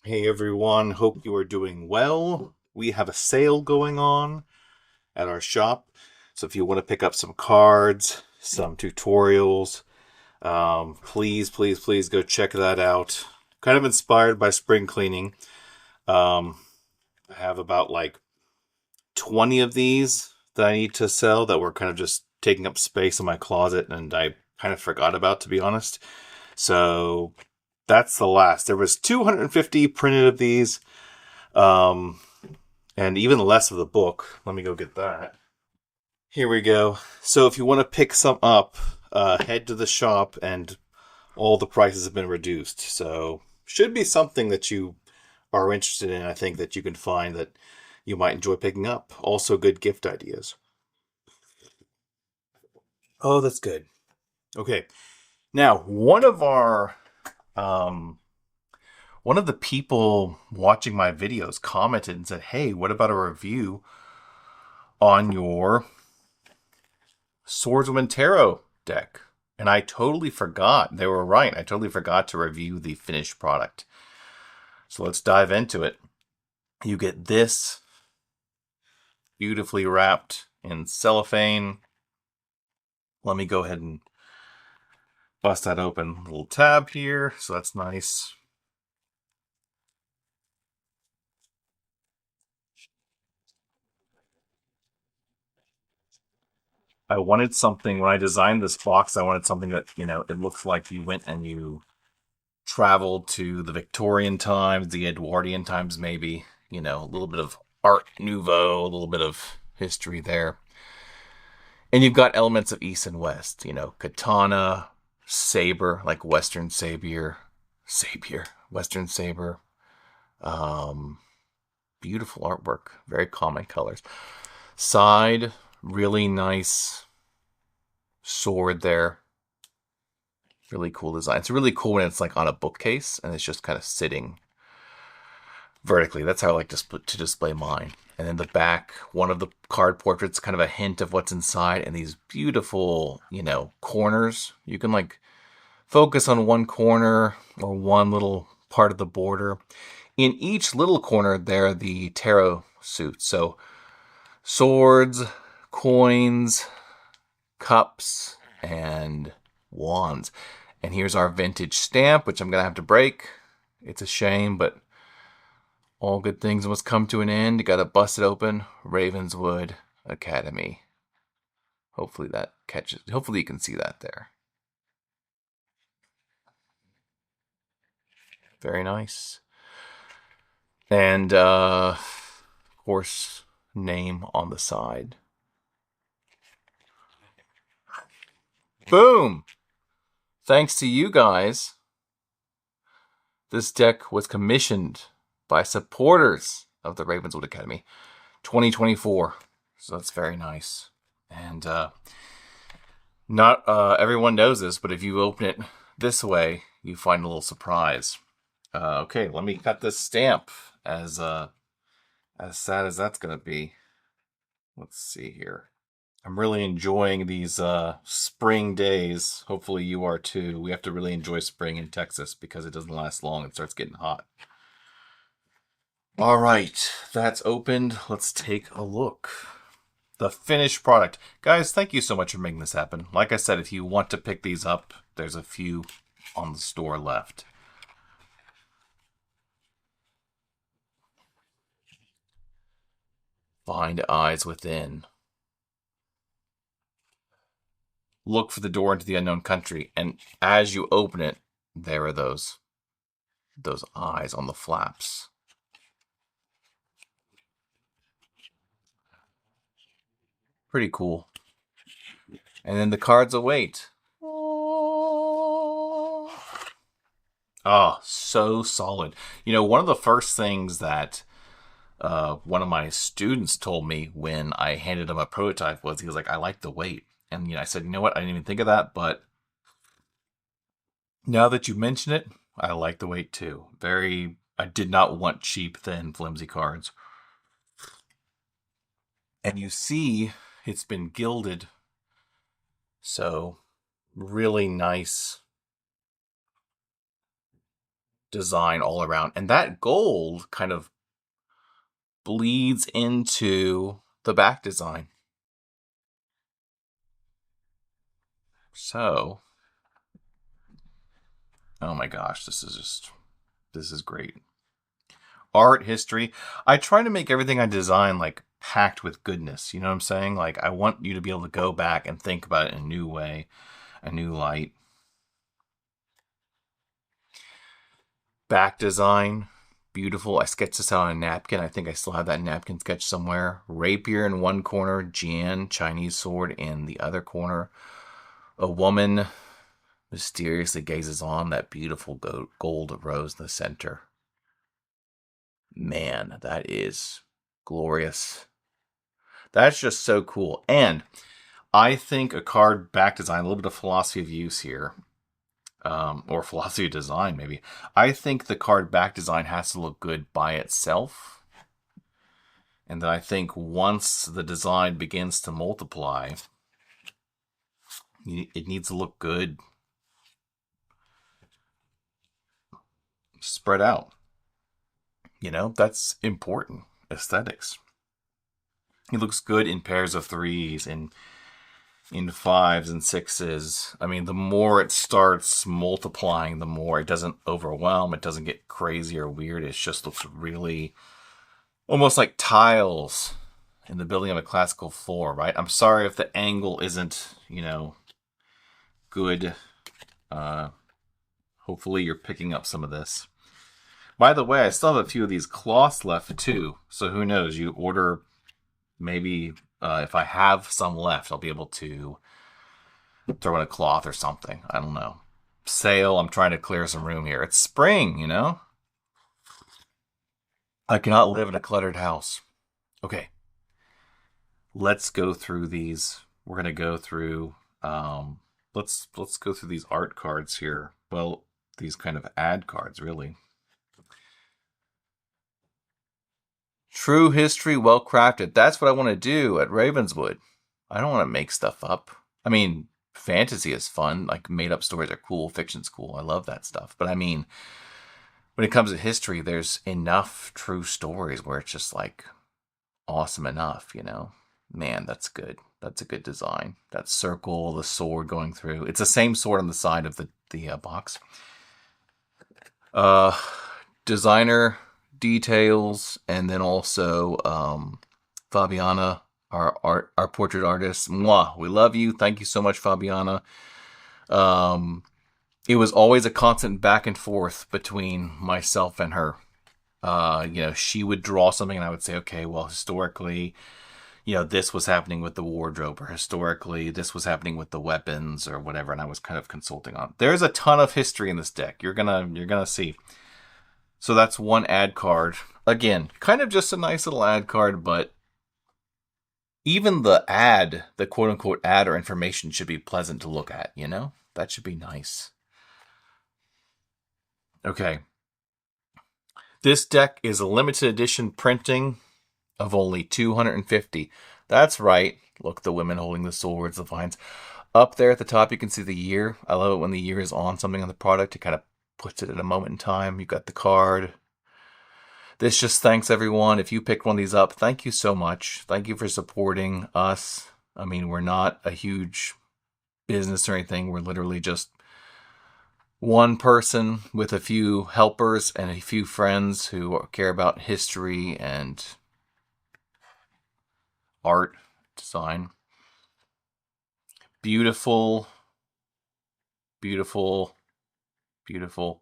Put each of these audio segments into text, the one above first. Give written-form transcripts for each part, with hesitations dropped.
Hey everyone, hope you are doing well. We have a sale going on at our shop. So if you want to pick up some cards, some tutorials, please go check that out. Kind of inspired by spring cleaning. I have about like 20 of these that I need to sell that were kind of just taking up space in my closet and I kind of forgot about, to be honest. So that's the last. There was 250 printed of these. Um, and even less of the book. Let me go get that. Here we go. So if you want to pick some up, head to the shop, and all the prices have been reduced. So should be something that you are interested in. I think that you can find that you might enjoy picking up. Also, good gift ideas. Oh, that's good. Okay. Now, um, one of the people watching my videos commented and said, "Hey, what about a review on your Swordswomen Tarot deck?" And I totally forgot. They were right. I totally forgot to review the finished product. So let's dive into it. You get this beautifully wrapped in cellophane. Let me go ahead and bust that open. A little tab here, so that's nice. I wanted something, when I designed this box, I wanted something that, it looks like you went and you traveled to the Victorian times, the Edwardian times, maybe. A little bit of Art Nouveau, a little bit of history there. And you've got elements of East and West, katana, saber, like Western saber. Um, Beautiful artwork, very common colors. Side, really nice sword there. Really cool design. It's really cool when it's like on a bookcase and it's just kind of sitting vertically. That's how I like to display mine. And then the back, one of the card portraits, kind of a hint of what's inside, and these beautiful, corners. You can like focus on one corner or one little part of the border. In each little corner, there are the tarot suits. So swords, coins, cups, and wands. And here's our vintage stamp, which I'm going to have to break. It's a shame, but all good things must come to an end. You got to bust it open. Ravenswood Academy. Hopefully that catches. Hopefully you can see that there. Very nice. And of course, name on the side. Boom! Thanks to you guys, this deck was commissioned by supporters of the Ravenswood Academy 2024. So that's very nice. And not everyone knows this, but if you open it this way, you find a little surprise. Okay, let me cut this stamp. As sad as that's gonna be. Let's see here. I'm really enjoying these spring days. Hopefully you are too. We have to really enjoy spring in Texas because it doesn't last long. It starts getting hot. All right, that's opened. Let's take a look. The finished product. Guys, thank you so much for making this happen. Like I said, if you want to pick these up, there's a few on the store left. Find eyes within. Look for the door into the unknown country. And as you open it, there are those eyes on the flaps. Pretty cool. And then the cards await. Oh, so solid. One of the first things that one of my students told me when I handed him a prototype was, he was like, "I like the weight." And I said, "You know what? I didn't even think of that, but now that you mention it, I like the weight too." I did not want cheap, thin, flimsy cards. And you see it's been gilded. So really nice design all around. And that gold kind of bleeds into the back design. So, oh my gosh, this is great. Art, history. I try to make everything I design like packed with goodness. You know what I'm saying? Like I want you to be able to go back and think about it in a new way, a new light. Back design, beautiful. I sketched this out on a napkin. I think I still have that napkin sketch somewhere. Rapier in one corner, Jian, Chinese sword, in the other corner. A woman mysteriously gazes on that beautiful gold rose in the center. Man, that is glorious. That's just so cool. And I think a card back design, a little bit of philosophy of use here, or philosophy of design maybe. I think the card back design has to look good by itself. And then I think once the design begins to multiply, it needs to look good spread out. You know, that's important. Aesthetics. It looks good in pairs of threes and in fives and sixes. I mean, the more it starts multiplying, the more it doesn't overwhelm. It doesn't get crazy or weird. It just looks really almost like tiles in the building of a classical floor, right? I'm sorry if the angle isn't, good. Hopefully you're picking up some of this. By the way, I still have a few of these cloths left too. So who knows? You order, maybe if I have some left, I'll be able to throw in a cloth or something. I don't know. Sale. I'm trying to clear some room here. It's spring, I cannot live in a cluttered house. Okay. Let's go through these. We're gonna go through. Let's go through these art cards here. Well, these kind of ad cards, really. True history, well crafted. That's what I want to do at Ravenswood. I don't want to make stuff up. I mean, fantasy is fun. Like, made up stories are cool. Fiction's cool. I love that stuff. But I mean, when it comes to history, there's enough true stories where it's just like awesome enough, Man, that's good. That's a good design. That circle, the sword going through. It's the same sword on the side of the box. Designer details, and then also Fabiana, our portrait artist. Mwah, we love you. Thank you so much, Fabiana. It was always a constant back and forth between myself and her. She would draw something and I would say, okay, well, historically, this was happening with the wardrobe, or historically, this was happening with the weapons or whatever. And I was kind of consulting on. There's a ton of history in this deck. You're gonna see. So that's one ad card. Again, kind of just a nice little ad card, but even the quote unquote ad or information should be pleasant to look at, That should be nice. Okay. This deck is a limited edition printing of only 250. That's right. Look, the women holding the swords, the vines. Up there at the top, you can see the year. I love it when the year is on something on the product. It kind of puts it at a moment in time. You got the card. This just thanks everyone. If you picked one of these up, thank you so much. Thank you for supporting us. I mean, we're not a huge business or anything. We're literally just one person with a few helpers and a few friends who care about history and art, design. Beautiful, beautiful, beautiful.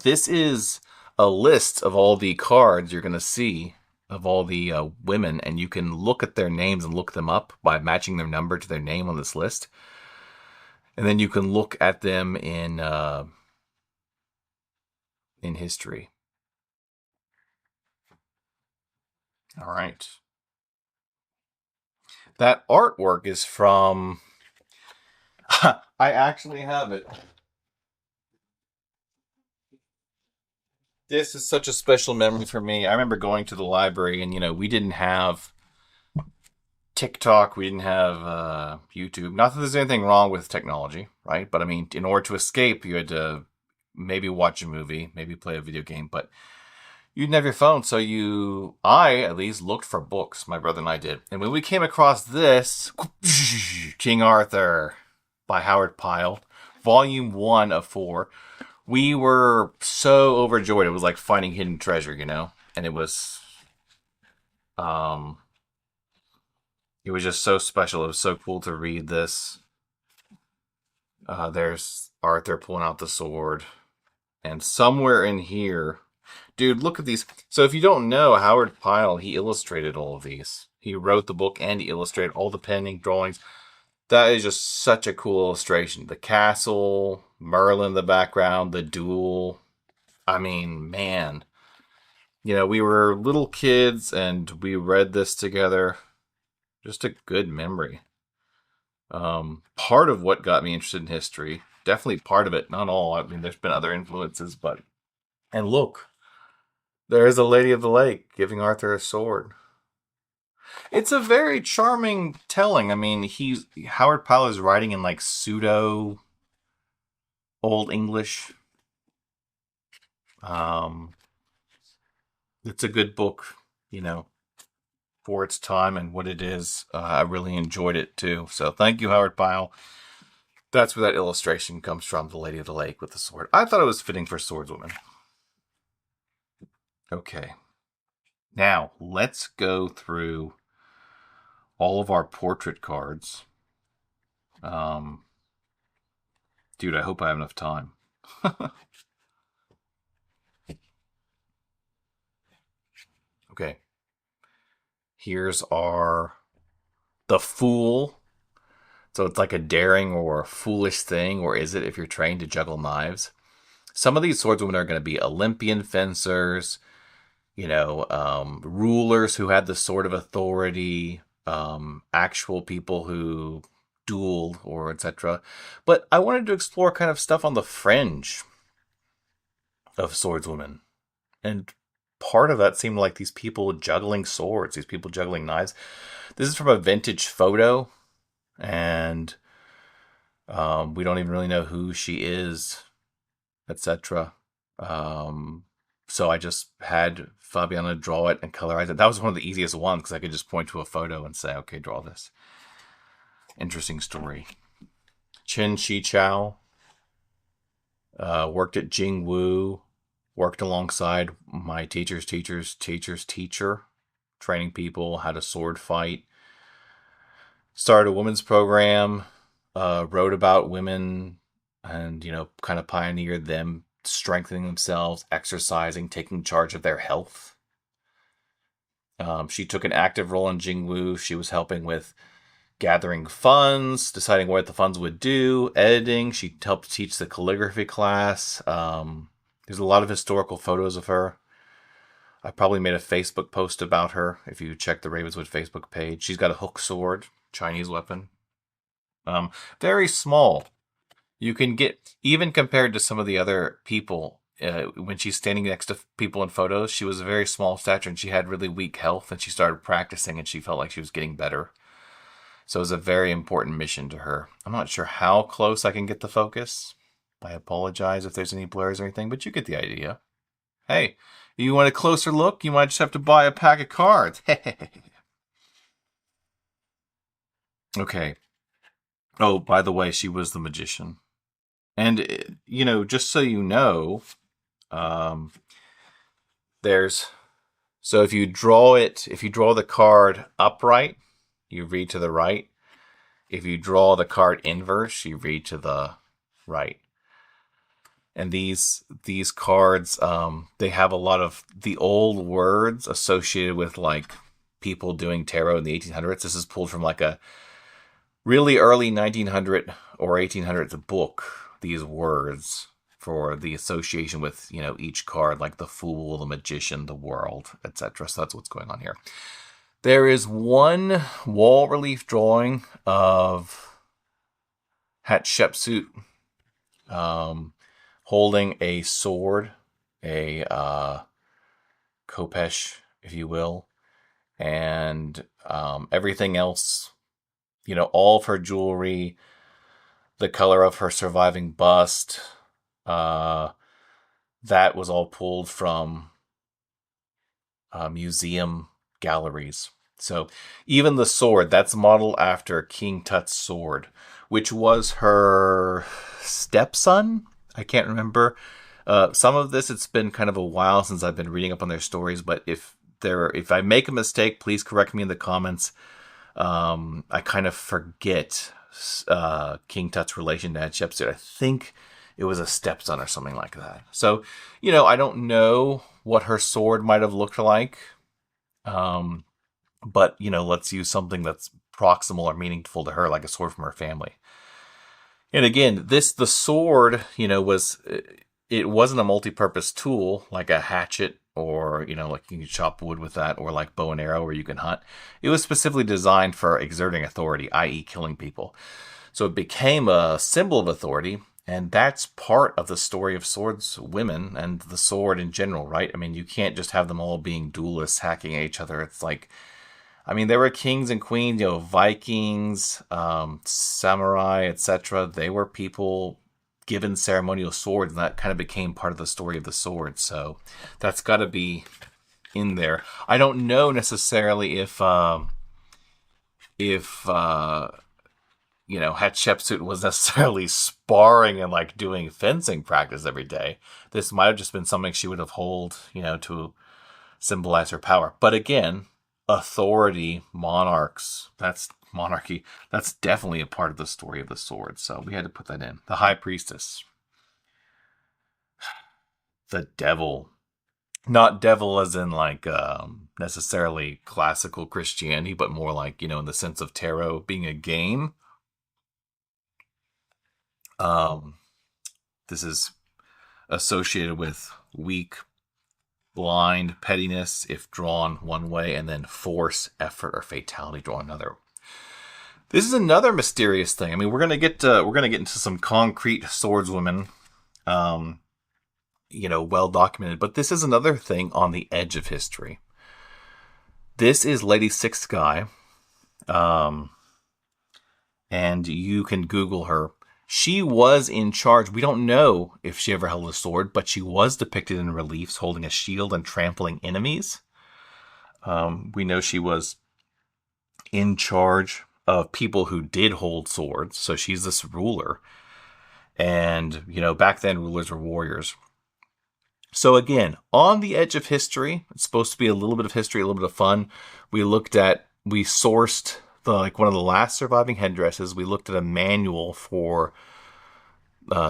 This is a list of all the cards you're going to see of all the women, and you can look at their names and look them up by matching their number to their name on this list. And then you can look at them in history. All right. That artwork is from... I actually have it. This is such a special memory for me. I remember going to the library and, we didn't have TikTok. We didn't have YouTube. Not that there's anything wrong with technology, right? But I mean, in order to escape, you had to maybe watch a movie, maybe play a video game, but you didn't have your phone, so I at least looked for books. My brother and I did. And when we came across this, King Arthur by Howard Pyle, volume 1 of 4, we were so overjoyed. It was like finding hidden treasure, you know? And um, it was just so special. It was so cool to read this. There's Arthur pulling out the sword. And somewhere in here, dude, look at these. So if you don't know, Howard Pyle, he illustrated all of these. He wrote the book and he illustrated all the painting drawings. That is just such a cool illustration. The castle, Merlin in the background, the duel. I mean, man. You know, we were little kids and we read this together. Just a good memory. Part of what got me interested in history, definitely part of it, not all. I mean, there's been other influences, but. And look, there's a Lady of the Lake giving Arthur a sword. It's a very charming telling. I mean, Howard Pyle is writing in like pseudo Old English. It's a good book, you know, for its time and what it is. I really enjoyed it too. So thank you, Howard Pyle. That's where that illustration comes from, the Lady of the Lake with the sword. I thought it was fitting for Swordswomen. Okay. Now, let's go through all of our portrait cards. Dude, I hope I have enough time. Okay. Here's the Fool. So it's like a daring or a foolish thing, or is it if you're trained to juggle knives? Some of these swordswomen are going to be Olympian fencers, you know, rulers who had the sword of authority, actual people who dueled or etc. But I wanted to explore kind of stuff on the fringe of swordswomen. And part of that seemed like these people juggling swords, these people juggling knives. This is from a vintage photo, and we don't even really know who she is, etc. So I just had Fabiana draw it and colorize it. That was one of the easiest ones because I could just point to a photo and say, okay, draw this. Interesting story. Chen Shi Chao worked at Jingwu, worked alongside my teacher's teacher, training people how to sword fight. Started a women's program, wrote about women and, you know, kind of pioneered them strengthening themselves, exercising, taking charge of their health. She took an active role in Jingwu. She was helping with gathering funds, deciding what the funds would do, editing. She helped teach the calligraphy class. There's a lot of historical photos of her. I probably made a Facebook post about her if you check the Ravenswood Facebook page. She's got a hook sword, Chinese weapon. Very small. You can get, even compared to some of the other people, when she's standing next to people in photos, she was a very small stature and she had really weak health, and she started practicing and she felt like she was getting better. So it was a very important mission to her. I'm not sure how close I can get the focus. I apologize if there's any blurs or anything, but you get the idea. Hey, you want a closer look? You might just have to buy a pack of cards. Okay. Oh, by the way, she was the magician. And, you know, just so you know, so if you draw the card upright, you read to the right. If you draw the card inverse, you read to the right. And these cards, they have a lot of the old words associated with like people doing tarot in the 1800s. This is pulled from like a really early 1900 or 1800s book. These words for the association with, you know, each card, like the Fool, the Magician, the World, etc. So that's what's going on here. There is one wall relief drawing of Hatshepsut holding a sword, a khopesh, if you will, and everything else, you know, all of her jewelry, the color of her surviving bust, that was all pulled from museum galleries. So even the sword, that's modeled after King Tut's sword, which was her stepson. I can't remember. Some of this, it's been kind of a while since I've been reading up on their stories, but if I make a mistake, please correct me in the comments. I kind of forget King Tut's relation to Hatshepsut. I think it was a stepson or something like that. So, I don't know what her sword might have looked like. But, let's use something that's proximal or meaningful to her, like a sword from her family. And again, the sword, it wasn't a multi-purpose tool like a hatchet or, like you can chop wood with that, or like bow and arrow where you can hunt. It was specifically designed for exerting authority, i.e. killing people. So it became a symbol of authority, and that's part of the story of swordswomen and the sword in general, right? I mean, you can't just have them all being duelists hacking at each other. It's like, there were kings and queens, Vikings, samurai, etc. They were people given ceremonial swords, and that kind of became part of the story of the sword. So that's got to be in there. I don't know necessarily if Hatshepsut was necessarily sparring and like doing fencing practice every day. This might have just been something she would have held, to symbolize her power. But again, authority, monarchs, that's monarchy. That's definitely a part of the story of the sword. So we had to put that in. The high priestess. The devil. Not devil as in like necessarily classical Christianity, but more like, in the sense of tarot being a game. This is associated with weak, blind, pettiness if drawn one way, and then force, effort, or fatality drawn another. This is another mysterious thing. We're gonna get into some concrete swordswomen, well documented. But this is another thing on the edge of history. This is Lady Six Guy, and you can Google her. She was in charge. We don't know if she ever held a sword, but she was depicted in reliefs holding a shield and trampling enemies. We know she was in charge of people who did hold swords. So she's this ruler. And, back then rulers were warriors. So again, on the edge of history, it's supposed to be a little bit of history, a little bit of fun. We sourced one of the last surviving headdresses. We looked at a manual for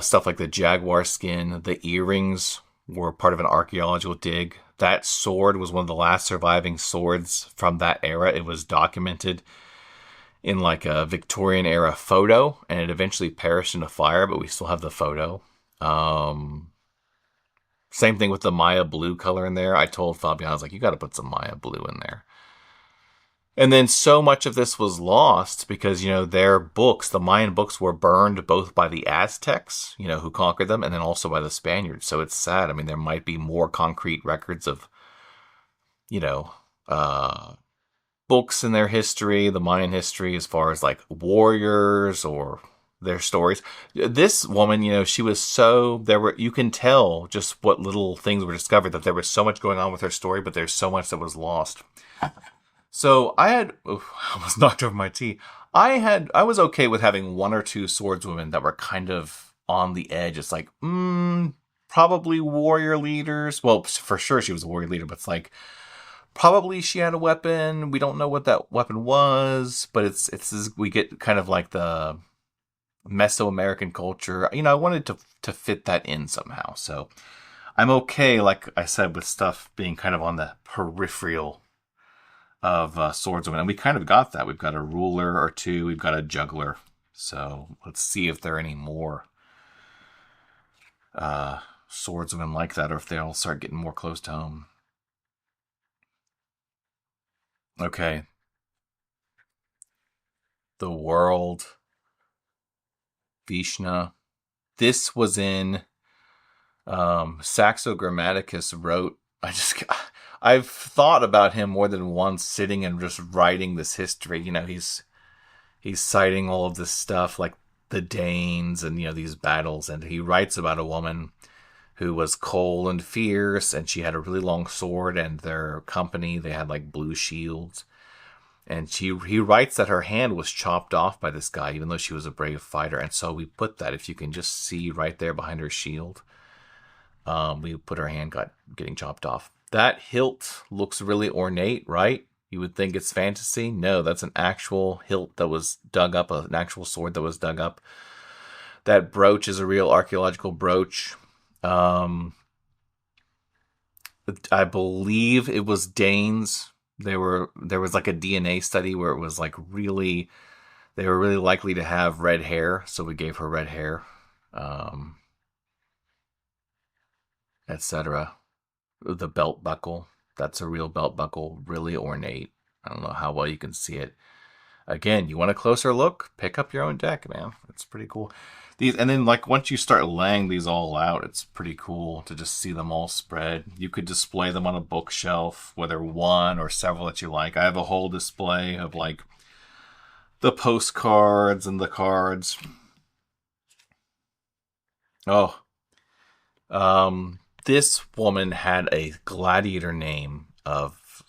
stuff like the jaguar skin. The earrings were part of an archaeological dig. That sword was one of the last surviving swords from that era. It was documented in like a Victorian era photo, and it eventually perished in a fire, but we still have the photo. Same thing with the Maya blue color in there. I told Fabian, I was like, you got to put some Maya blue in there. And then so much of this was lost because, their books, the Mayan books, were burned both by the Aztecs, who conquered them, and then also by the Spaniards. So it's sad. There might be more concrete records of, books in their history, the Mayan history, as far as like warriors or their stories. This woman, she was you can tell just what little things were discovered, that there was so much going on with her story, but there's so much that was lost. So I almost knocked over my tea. I was okay with having one or two swordswomen that were kind of on the edge. It's like, probably warrior leaders. Well, for sure she was a warrior leader, but it's like, probably she had a weapon. We don't know what that weapon was, but we get kind of like the Mesoamerican culture. I wanted to fit that in somehow. So I'm okay, like I said, with stuff being kind of on the peripheral of swordswomen, and we kind of got that. We've got a ruler or two. We've got a juggler. So let's see if there are any more swordswomen like that, or if they all start getting more close to home. Okay. The World. Vishna. This was in Saxo Grammaticus wrote. I've thought about him more than once, sitting and just writing this history. He's citing all of this stuff like the Danes and these battles, and he writes about a woman who was cold and fierce, and she had a really long sword, and their company, they had like blue shields. And he writes that her hand was chopped off by this guy, even though she was a brave fighter. And so we put that, if you can just see right there behind her shield, we put her hand getting chopped off. That hilt looks really ornate, right? You would think it's fantasy. No, that's an actual hilt that was dug up, an actual sword that was dug up. That brooch is a real archaeological brooch. I believe it was Danes. There was like a DNA study where it was like really, they were really likely to have red hair, so we gave her red hair, etc. The belt buckle, that's a real belt buckle, really ornate. I don't know how well you can see it. Again, you want a closer look? Pick up your own deck, man. It's pretty cool. These, and then like once you start laying these all out, it's pretty cool to just see them all spread. You could display them on a bookshelf, whether one or several that you like. I have a whole display of like the postcards and the cards. Oh, this woman had a gladiator name of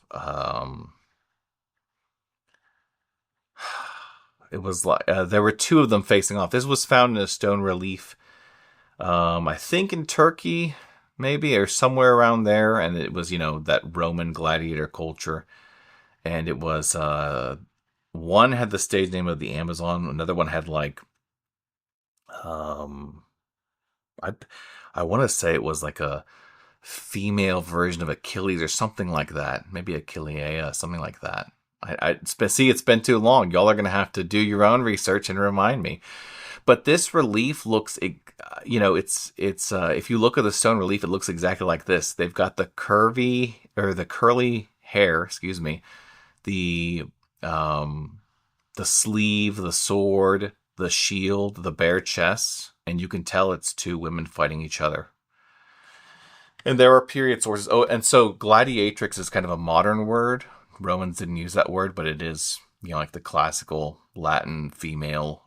it was like there were two of them facing off. This was found in a stone relief, I think in Turkey, maybe, or somewhere around there. And it was, that Roman gladiator culture. And it was, one had the stage name of the Amazon. Another one had like, I want to say it was like a female version of Achilles or something like that. Maybe Achillea, something like that. It's been too long. Y'all are going to have to do your own research and remind me. But this relief looks, it's if you look at the stone relief, it looks exactly like this. They've got the curly hair, excuse me, the sleeve, the sword, the shield, the bare chest, and you can tell it's two women fighting each other. And there are period sources. Oh, and so gladiatrix is kind of a modern word. Romans didn't use that word, but it is, like the classical Latin female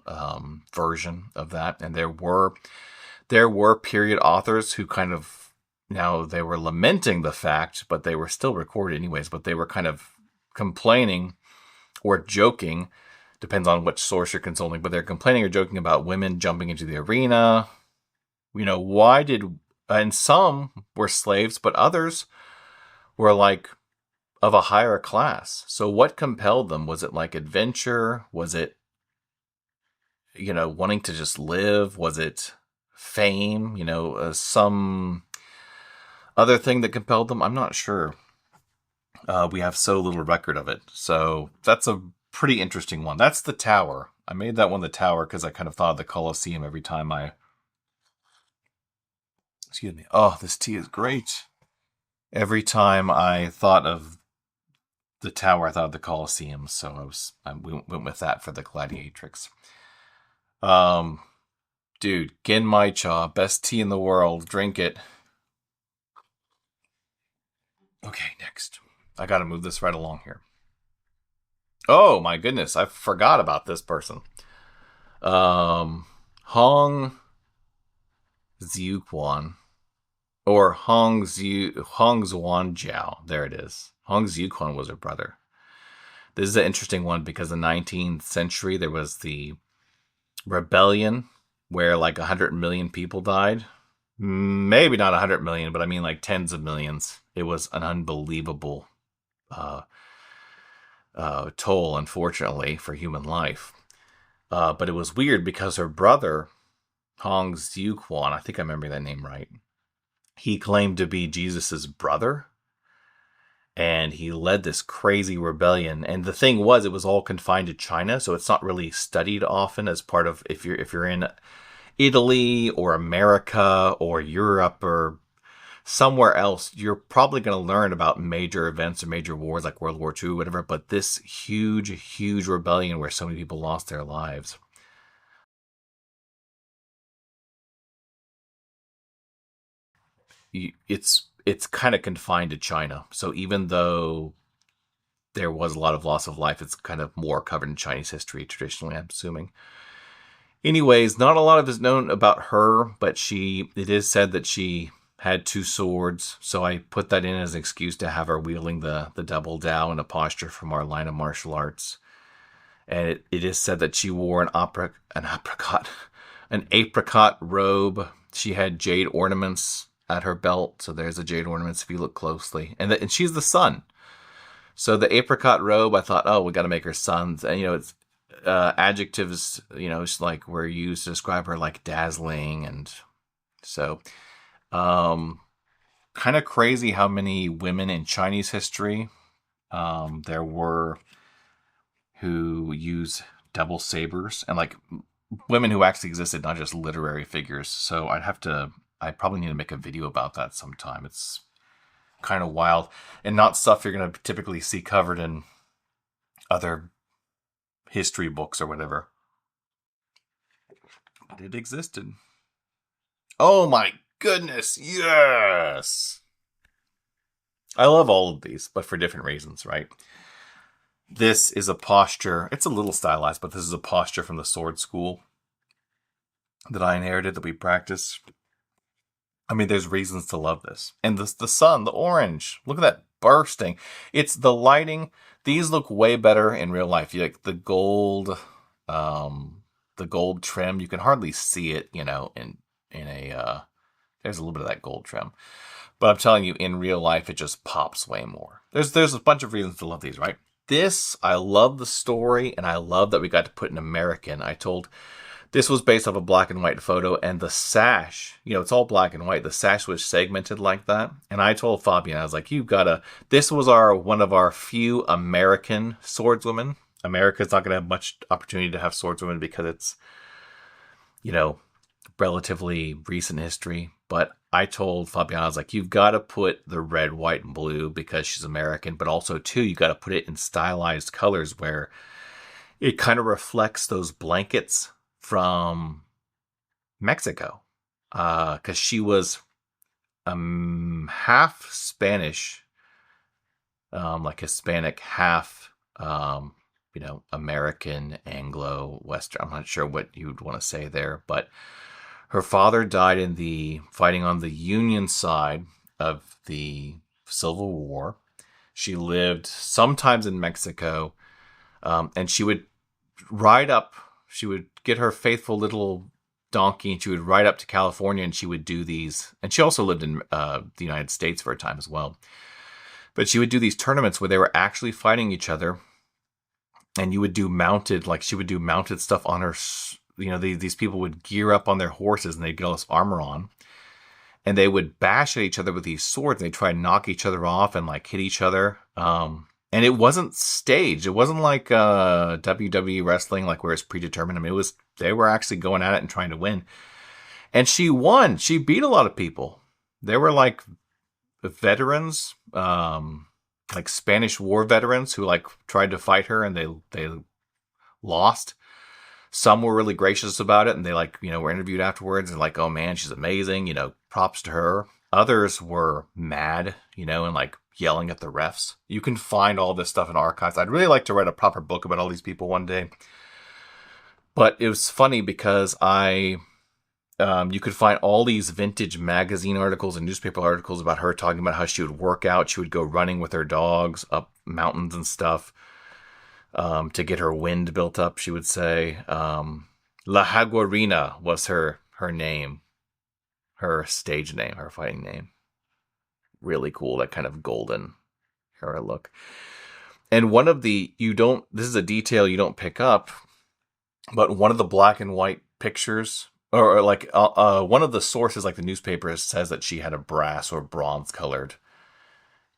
version of that. And there were period authors who kind of, now they were lamenting the fact, but they were still recorded anyways, but they were kind of complaining or joking, depends on which source you're consulting, but they're complaining or joking about women jumping into the arena. And some were slaves, but others were like of a higher class. So what compelled them? Was it like adventure? Was it, wanting to just live? Was it fame? Some other thing that compelled them? I'm not sure. We have so little record of it. So that's a pretty interesting one. That's the tower. I made that one the tower because I kind of thought of the Colosseum every time excuse me. Oh, this tea is great. Every time I thought of the tower, I thought of the Colosseum, so we went with that for the gladiatrix. Dude, Genmaicha, best tea in the world. Drink it. Okay, next. I gotta move this right along here. Oh my goodness, I forgot about this person. Hong Xiuquan. Or Hong Xuan Jiao. There it is. Hong Xiuquan was her brother. This is an interesting one because in the 19th century there was the rebellion where like 100 million people died. Maybe not 100 million, but I mean like tens of millions. It was an unbelievable toll, unfortunately, for human life. But it was weird because her brother, Hong Xiuquan, I think I remember that name right, he claimed to be Jesus's brother. And he led this crazy rebellion. And the thing was, it was all confined to China, so it's not really studied often as part of, if you're in Italy or America or Europe or somewhere else, you're probably going to learn about major events or major wars like World War II or whatever. But this huge rebellion where so many people lost their lives. It's kind of confined to China. So even though there was a lot of loss of life, it's kind of more covered in Chinese history traditionally, I'm assuming. Anyways, not a lot of is known about her, but it is said that she had two swords, so I put that in as an excuse to have her wielding the double dao in a posture from our line of martial arts. And it is said that she wore an apricot robe. She had jade ornaments at her belt, so there's the jade ornaments if you look closely. And she's the sun. So the apricot robe, I thought, oh, we got to make her sons. And, it's adjectives, it's like were used to describe her, like dazzling. And so kind of crazy how many women in Chinese history there were who use double sabers, and like women who actually existed, not just literary figures. So I probably need to make a video about that sometime. It's kind of wild and not stuff you're going to typically see covered in other history books or whatever. But it existed. Oh my goodness, yes! I love all of these, but for different reasons, right? This is a posture. It's a little stylized, but this is a posture from the sword school that I inherited, that we practice. I mean, there's reasons to love this. And the sun, the orange, look at that bursting. It's the lighting. These look way better in real life. You like the gold trim. You can hardly see it, in a, there's a little bit of that gold trim. But I'm telling you, in real life, it just pops way more. There's a bunch of reasons to love these, right? This, I love the story, and I love that we got to put an American. This was based off a black and white photo, and the sash, it's all black and white. The sash was segmented like that. And I told Fabian, I was like, this was one of our few American swordswomen. America's not going to have much opportunity to have swordswomen because it's, relatively recent history. But I told Fabian, I was like, you've got to put the red, white, and blue because she's American, but also, too, you got to put it in stylized colors where it kind of reflects those blankets from Mexico. Because she was half Spanish, like Hispanic, half, American, Anglo, Western. I'm not sure what you'd want to say there, but her father died fighting on the Union side of the Civil War. She lived sometimes in Mexico, and she would get her faithful little donkey, and she would ride up to California, and she would do these. And she also lived in the United States for a time as well. But she would do these tournaments where they were actually fighting each other, and she would do mounted stuff on her. These people would gear up on their horses, and they'd get all this armor on, and they would bash at each other with these swords, and they'd try and knock each other off and like hit each other. And it wasn't staged. It wasn't like WWE wrestling, like where it's predetermined. I mean, they were actually going at it and trying to win. And she won. She beat a lot of people. They were like veterans, like Spanish War veterans who like tried to fight her, and they lost. Some were really gracious about it, and they were interviewed afterwards and like, oh man, she's amazing, props to her. Others were mad, and like yelling at the refs. You can find all this stuff in archives. I'd really like to write a proper book about all these people one day. But it was funny because you could find all these vintage magazine articles and newspaper articles about her talking about how she would work out. She would go running with her dogs up mountains and stuff. To get her wind built up, she would say. La Jaguarina was her name, her stage name, her fighting name. Really cool, that kind of golden era look. And this is a detail you don't pick up, but one of the black and white pictures, or like one of the sources, like the newspaper, says that she had a brass or bronze colored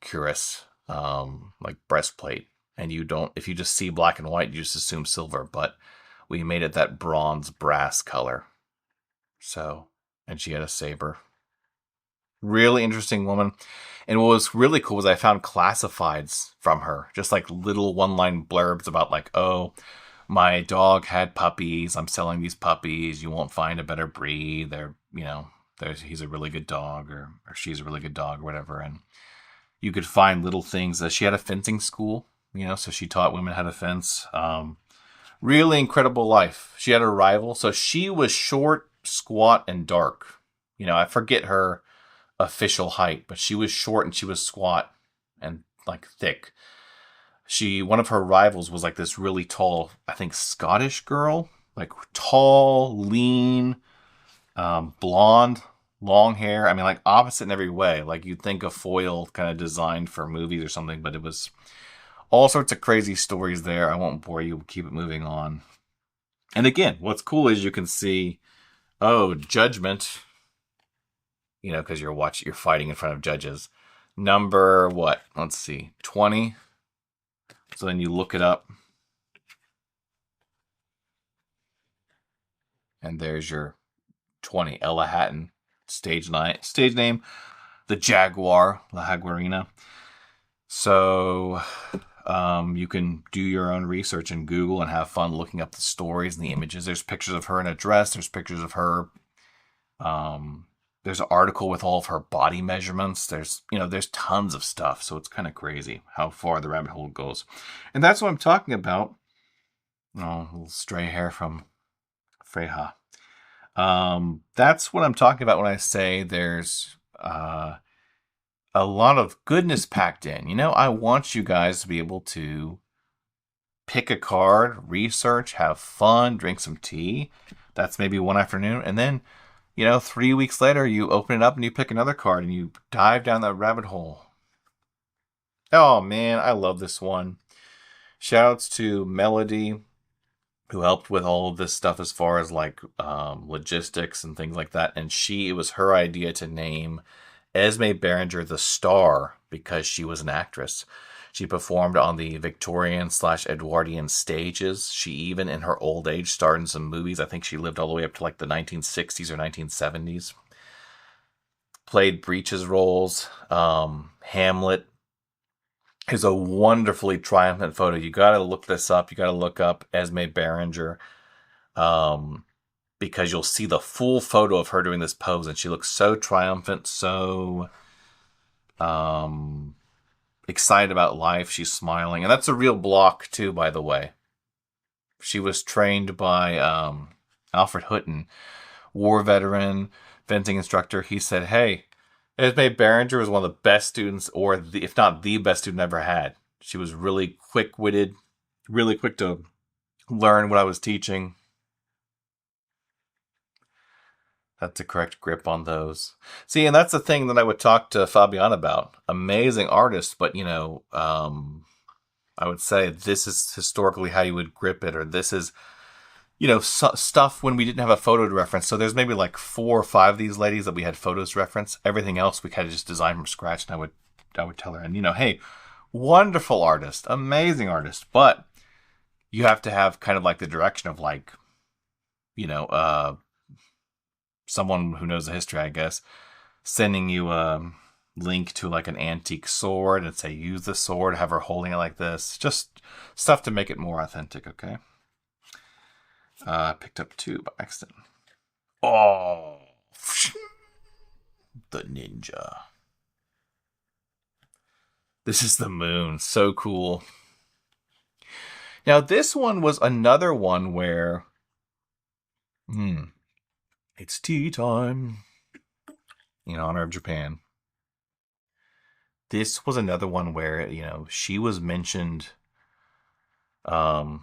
cuirass, like breastplate. And if you just see black and white, you just assume silver, but we made it that bronze brass color. So, and she had a saber. Really interesting woman. And what was really cool was I found classifieds from her, just like little one-line blurbs about like, oh, my dog had puppies. I'm selling these puppies. You won't find a better breed. He's a really good dog, or she's a really good dog, or whatever. And you could find little things. She had a fencing school. So she taught women how to fence. Really incredible life. She had a rival. So she was short, squat, and dark. I forget her official height, but she was short and she was squat and like thick. One of her rivals was like this really tall, I think Scottish girl, like tall, lean, blonde, long hair. I mean, like opposite in every way. Like you'd think a foil kind of designed for movies or something, but it was all sorts of crazy stories there. I won't bore you. We'll keep it moving on. And again, what's cool is you can see, oh, Judgment, because you're fighting in front of judges. Number what? Let's see, 20. So then you look it up, and there's your 20. Ella Hatton, stage name, the Jaguar, La Jaguarina. So you can do your own research in Google and have fun looking up the stories and the images. There's pictures of her in a dress. There's pictures of her. There's an article with all of her body measurements. There's tons of stuff. So it's kind of crazy how far the rabbit hole goes. And that's what I'm talking about. Oh, a little stray hair from Freya. That's what I'm talking about when I say there's a lot of goodness packed in. I want you guys to be able to pick a card, research, have fun, drink some tea. That's maybe one afternoon. And then, 3 weeks later, you open it up and you pick another card and you dive down that rabbit hole. Oh, man, I love this one. Shoutouts to Melody, who helped with all of this stuff as far as like logistics and things like that. And it was her idea to name Esme Beringer the Star because she was an actress. She performed on the Victorian/Edwardian stages. She even, in her old age, starred in some movies. I think she lived all the way up to like the 1960s or 1970s. Played breeches roles. Hamlet is a wonderfully triumphant photo. You got to look this up. You got to look up Esme Beringer. Because you'll see the full photo of her doing this pose, and she looks so triumphant, so excited about life. She's smiling, and that's a real block too, by the way. She was trained by Alfred Hutton, war veteran, fencing instructor. He said, "Hey, Esme Beringer was one of the best students, if not the best student I ever had. She was really quick-witted, really quick to learn what I was teaching." That's the correct grip on those. See, and that's the thing that I would talk to Fabian about. Amazing artist, but, I would say this is historically how you would grip it, or this is, stuff when we didn't have a photo to reference. So there's maybe like 4 or 5 of these ladies that we had photos to reference. Everything else we kind of just designed from scratch, and I would tell her, and, hey, wonderful artist, amazing artist, but you have to have kind of like the direction of like, someone who knows the history, I guess, sending you a link to like an antique sword and say, use the sword, have her holding it like this. Just stuff to make it more authentic, okay? I picked up 2 by accident. Oh, the ninja. This is the moon. So cool. Now, this one was another one where... It's tea time. In honor of Japan. This was another one where, she was mentioned. In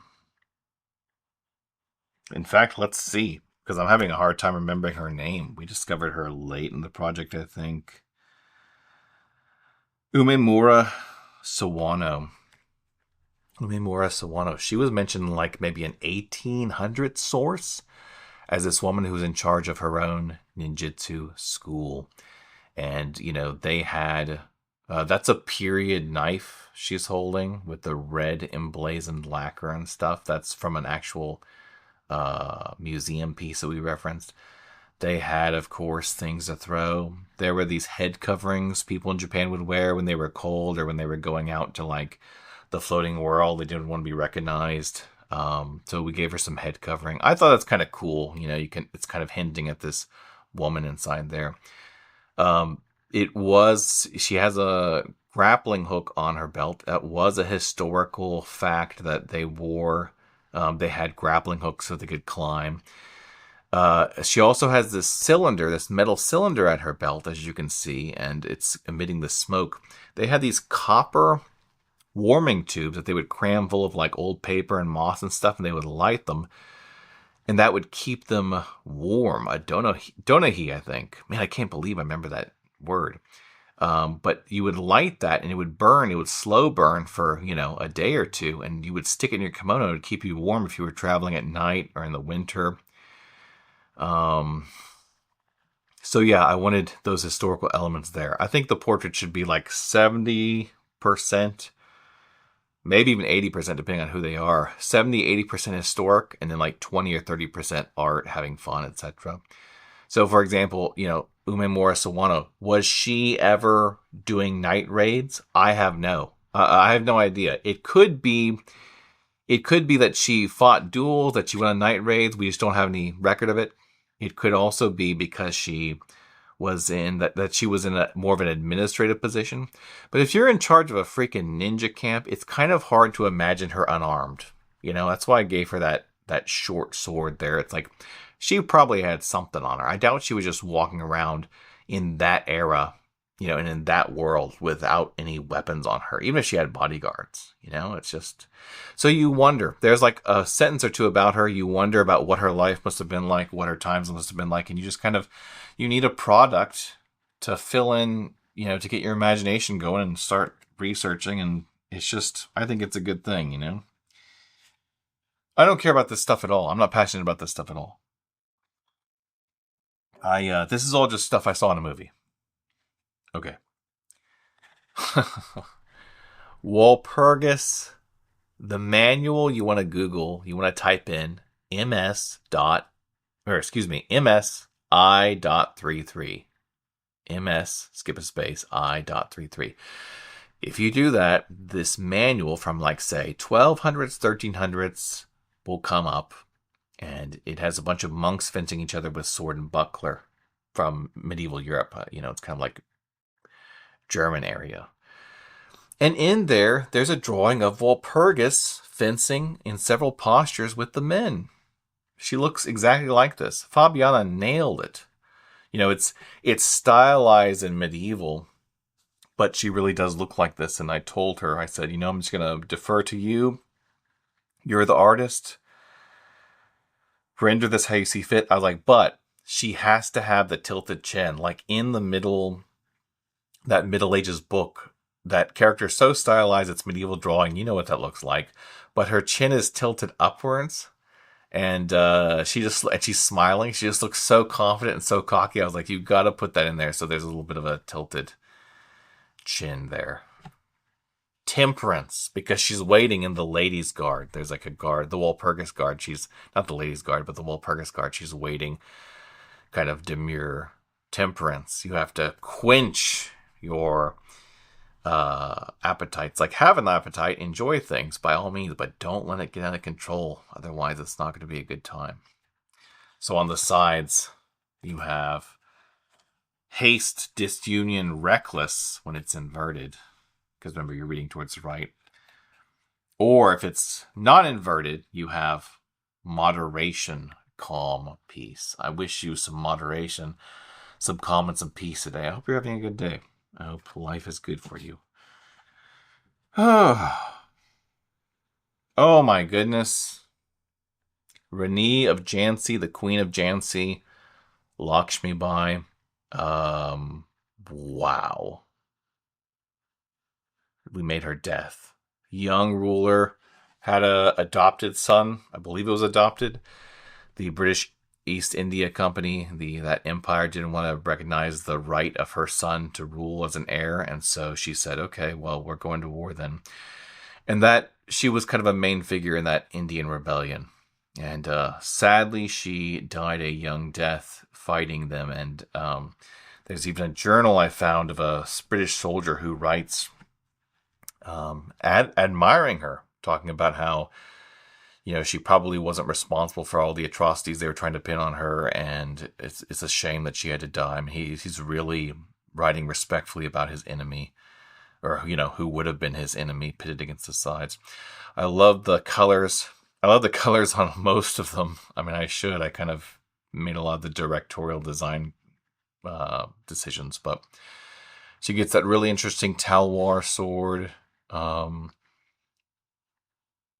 fact, let's see. Because I'm having a hard time remembering her name. We discovered her late in the project, I think. Umemura Sawano. She was mentioned like maybe an 1800 source as this woman who was in charge of her own ninjutsu school. And, they had... that's a period knife she's holding with the red emblazoned lacquer and stuff. That's from an actual museum piece that we referenced. They had, of course, things to throw. There were these head coverings people in Japan would wear when they were cold or when they were going out to, like, the floating world. They didn't want to be recognized. So we gave her some head covering. I thought that's kind of cool. It's kind of hinting at this woman inside there. She has a grappling hook on her belt. That was a historical fact that they wore. They had grappling hooks so they could climb. She also has this cylinder, this metal cylinder at her belt, as you can see, and it's emitting the smoke. They had these copper warming tubes that they would cram full of like old paper and moss and stuff, and they would light them, and that would keep them warm. A donahi, I think. Man, I can't believe I remember that word. But you would light that, and it would burn. It would slow burn for a day or two, and you would stick it in your kimono. It would keep you warm if you were traveling at night or in the winter. So yeah, I wanted those historical elements there. I think the portrait should be like 70%, maybe even 80%, depending on who they are. 70-80% historic, and then like 20 or 30% art, having fun, etc. So, for example, Umemura Sawano, was she ever doing night raids? I have no idea. It could be that she fought duels, that she went on night raids. We just don't have any record of it. It could also be because she was in she was in a more of an administrative position. But if you're in charge of a freaking ninja camp, it's kind of hard to imagine her unarmed. That's why I gave her that short sword there. It's like she probably had something on her. I doubt she was just walking around in that era, and in that world without any weapons on her, even if she had bodyguards. It's just, so you wonder. There's like a sentence or two about her. You wonder about what her life must have been like, what her times must have been like, and you just you need a product to fill in, to get your imagination going and start researching. And it's just, I think it's a good thing. I don't care about this stuff at all. I'm not passionate about this stuff at all. This is all just stuff I saw in a movie. Okay. Walpurgis, the manual you want to Google, you want to type in MS.I.33. MS, skip a space, I.33. If you do that, this manual from like, say, 1200s, 1300s will come up, and it has a bunch of monks fencing each other with sword and buckler from medieval Europe. It's kind of like German area. And in there's a drawing of Walpurgis fencing in several postures with the men. She looks exactly like this. Fabiana nailed it. It's stylized and medieval, but she really does look like this. And I told her, I said, I'm just going to defer to you. You're the artist. Render this how you see fit. I was like, but she has to have the tilted chin, like in the middle, that Middle Ages book. That character is so stylized, it's medieval drawing. You know what that looks like. But her chin is tilted upwards. And she's smiling. She just looks so confident and so cocky. I was like, you got to put that in there. So there's a little bit of a tilted chin there. Temperance, because she's waiting in the ladies' guard. There's like a guard, the Walpurgis guard. She's not the ladies' guard, but the Walpurgis guard. She's waiting, kind of demure. Temperance. You have to quench your appetites. Like, have an appetite, enjoy things by all means, but don't let it get out of control. Otherwise, it's not going to be a good time. So on the sides, you have haste, disunion, reckless when it's inverted. Because remember, you're reading towards the right. Or if it's not inverted, you have moderation, calm, peace. I wish you some moderation, some calm, and some peace today. I hope you're having a good day. I hope life is good for you. Oh my goodness. Rani of Jhansi, the Queen of Jhansi, Lakshmi Bai. Wow. We made her death. Young ruler, had a adopted son. I believe it was adopted. The British East India Company, that empire, didn't want to recognize the right of her son to rule as an heir, and so she said, okay, well, we're going to war then. And that she was kind of a main figure in that Indian rebellion. And sadly, she died a young death fighting them. And there's even a journal I found of a British soldier who writes admiring her, talking about how she probably wasn't responsible for all the atrocities they were trying to pin on her, and it's a shame that she had to die. I mean, he's really writing respectfully about his enemy, or who would have been his enemy, pitted against the sides. I love the colors. I love the colors on most of them. I mean, I kind of made a lot of the directorial design decisions. But she gets that really interesting Talwar sword.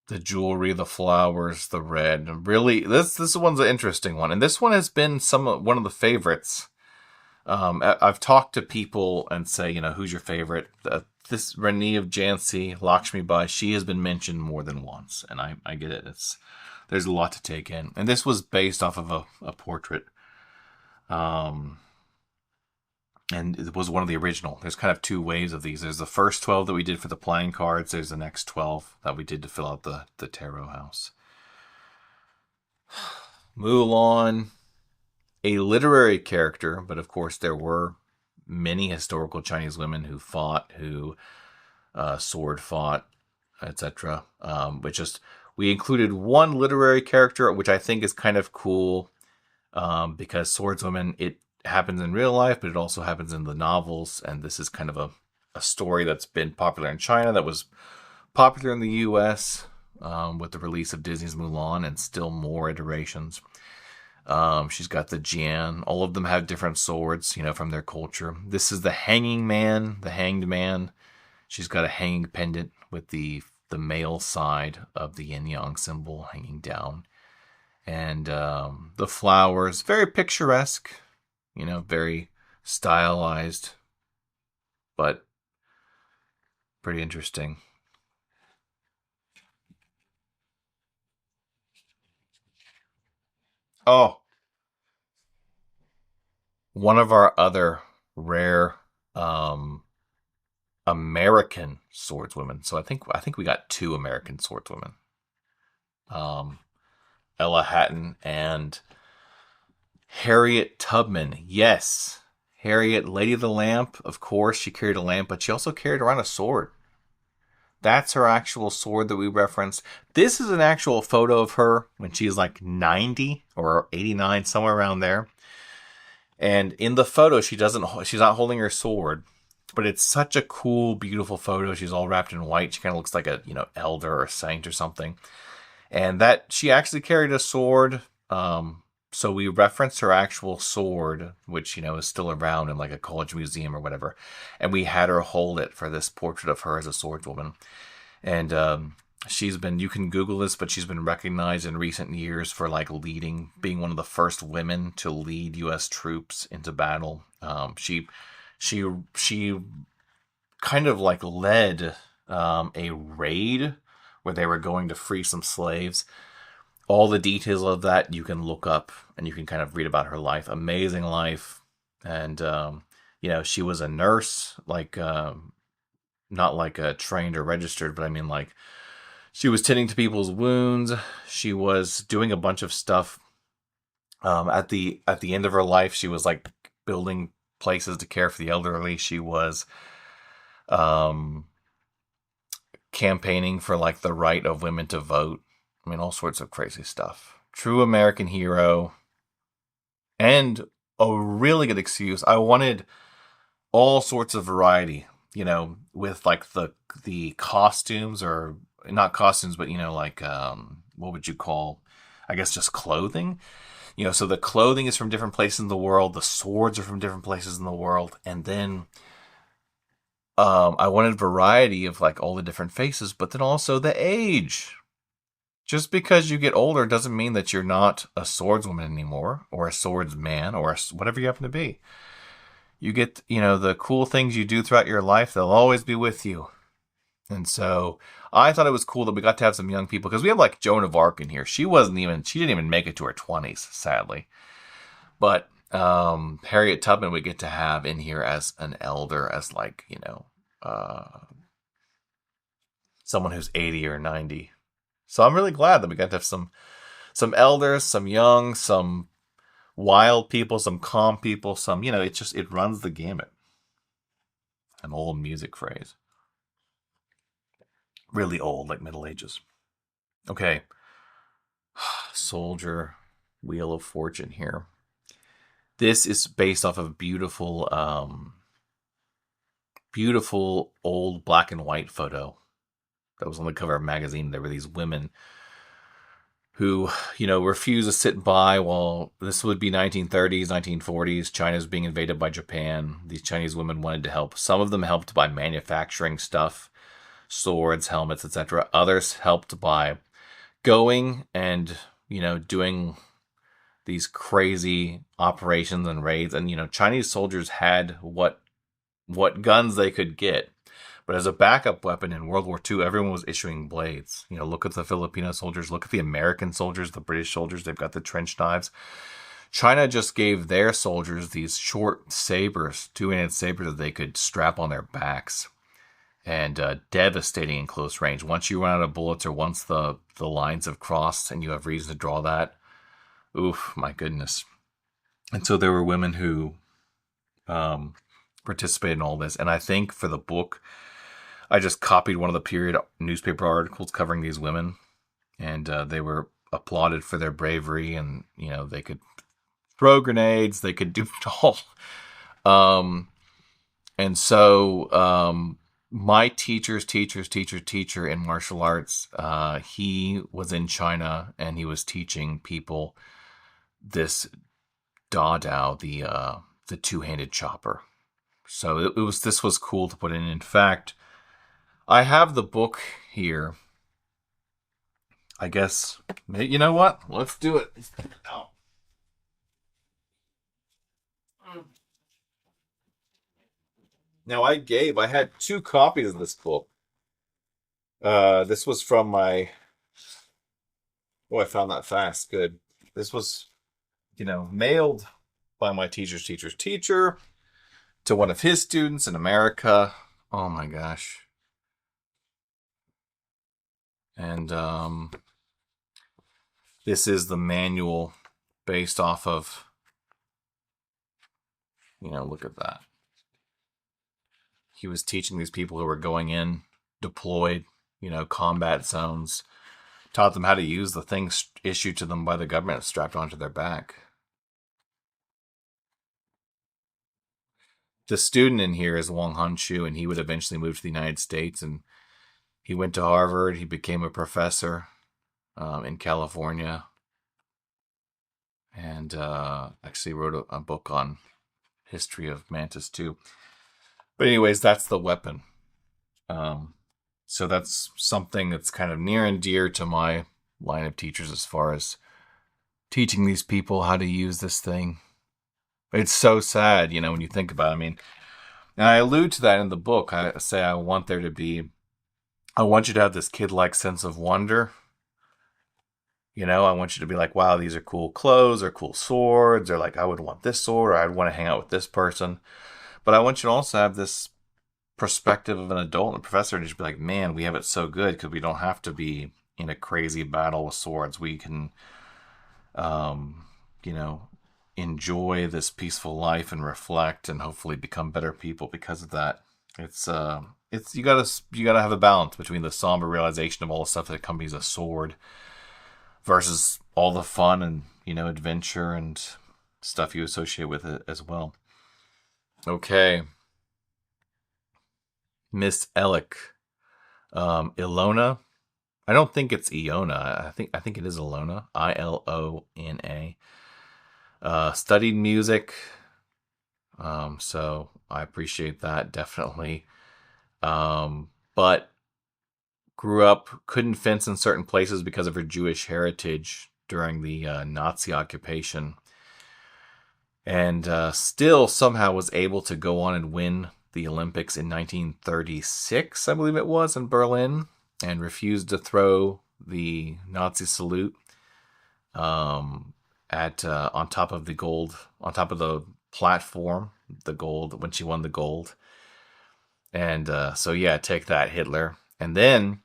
The jewelry, the flowers, the red. Really, this one's an interesting one, and this one has been one of the favorites. I've talked to people and say, who's your favorite? This Rani of Jhansi, Lakshmi Bai, she has been mentioned more than once, and I get it. There's a lot to take in, and this was based off of a portrait. And it was one of the original. There's kind of two waves of these. There's the first 12 that we did for the playing cards. There's the next 12 that we did to fill out the tarot house. Mulan, a literary character, but of course there were many historical Chinese women who fought, who sword fought, etc. We included one literary character, which I think is kind of cool, because Swordswomen, it happens in real life, but it also happens in the novels, and this is kind of a story that's been popular in China, that was popular in the US with the release of Disney's Mulan, and still more iterations. She's got the Jian. All of them have different swords, from their culture. This is the Hanging Man, the Hanged Man. She's got a hanging pendant with the male side of the yin yang symbol hanging down. And the flowers, very picturesque, very stylized, but pretty interesting. Oh, one of our other rare American swordswomen. So I think we got two American swordswomen. Ella Hatton and Harriet Tubman. Yes. Harriet, Lady of the Lamp. Of course, she carried a lamp, but she also carried around a sword. That's her actual sword that we referenced. This is an actual photo of her when she's like 90 or 89, somewhere around there. And in the photo, she's not holding her sword, but it's such a cool, beautiful photo. She's all wrapped in white. She kind of looks like a, elder or a saint or something. And that she actually carried a sword. So we referenced her actual sword, which, is still around in like a college museum or whatever. And we had her hold it for this portrait of her as a swordswoman. And you can Google this, but she's been recognized in recent years for like being one of the first women to lead U.S. troops into battle. She kind of like led a raid where they were going to free some slaves. All the details of that you can look up, and you can kind of read about her life. Amazing life. And, she was a nurse, like, not like a trained or registered, but I mean, like, she was tending to people's wounds. She was doing a bunch of stuff. At the end of her life, she was like building places to care for the elderly. She was campaigning for like the right of women to vote. I mean, all sorts of crazy stuff. True American hero. And a really good excuse. I wanted all sorts of variety, with like the costumes, or not costumes, but, like, what would you call, I guess, just clothing. So the clothing is from different places in the world. The swords are from different places in the world. And then I wanted variety of like all the different faces, but then also the age. Just because you get older doesn't mean that you're not a swordswoman anymore, or a swordsman, or whatever you happen to be. You get, the cool things you do throughout your life, they'll always be with you. And so I thought it was cool that we got to have some young people, because we have like Joan of Arc in here. She didn't even make it to her 20s, sadly. But Harriet Tubman we get to have in here as an elder, as like, someone who's 80 or 90. So I'm really glad that we got to have some elders, some young, some wild people, some calm people, some, it runs the gamut. An old music phrase. Really old, like Middle Ages. Okay. Soldier, Wheel of Fortune here. This is based off of a beautiful old black and white photo that was on the cover of a magazine. There were these women who, refused to sit by while this would be 1930s, 1940s. China was being invaded by Japan. These Chinese women wanted to help. Some of them helped by manufacturing stuff, swords, helmets, etc. Others helped by going and, doing these crazy operations and raids. And, Chinese soldiers had what guns they could get. But as a backup weapon in World War II, everyone was issuing blades. Look at the Filipino soldiers, look at the American soldiers, the British soldiers, they've got the trench knives. China just gave their soldiers these short sabers, two-handed sabers that they could strap on their backs. And devastating in close range. Once you run out of bullets or once the lines have crossed and you have reason to draw that, oof, my goodness. And so there were women who participated in all this. And I think for the book, I just copied one of the period newspaper articles covering these women. And they were applauded for their bravery. And, they could throw grenades. They could do it all. And so my teacher's teacher in martial arts, he was in China and he was teaching people this Da Dao, the two-handed chopper. So this was cool to put in. In fact, I have the book here. I guess, you know what? Let's do it. Oh. Now I had 2 copies of this book. This was from my, I found that fast. Good. This was, mailed by my teacher's teacher to one of his students in America. Oh my gosh. And this is the manual based off of, look at that. He was teaching these people who were going in, deployed, combat zones, taught them how to use the things issued to them by the government strapped onto their back. The student in here is Wang Hanshu, and he would eventually move to the United States, and he went to Harvard. He became a professor in California, and actually wrote a book on history of Mantis too. But anyways, that's the weapon. So that's something that's kind of near and dear to my line of teachers as far as teaching these people how to use this thing. It's so sad, when you think about it. I mean, and I allude to that in the book. I say I want you to have this kid-like sense of wonder. I want you to be like, wow, these are cool clothes or cool swords, or like, I would want this sword, or I'd want to hang out with this person. But I want you to also have this perspective of an adult and a professor and just be like, man, we have it so good because we don't have to be in a crazy battle with swords. We can, enjoy this peaceful life and reflect and hopefully become better people because of that. It's you gotta have a balance between the somber realization of all the stuff that accompanies a sword versus all the fun and adventure and stuff you associate with it as well. Okay, Miss Ellick, Ilona. I don't think it's Iona. I think it is Ilona. Ilona. Studied music, so I appreciate that definitely. But grew up, couldn't fence in certain places because of her Jewish heritage during the Nazi occupation. And still somehow was able to go on and win the Olympics in 1936, I believe it was, in Berlin, and refused to throw the Nazi salute on top of the platform, the gold, when she won the gold. And so yeah, take that, Hitler. And then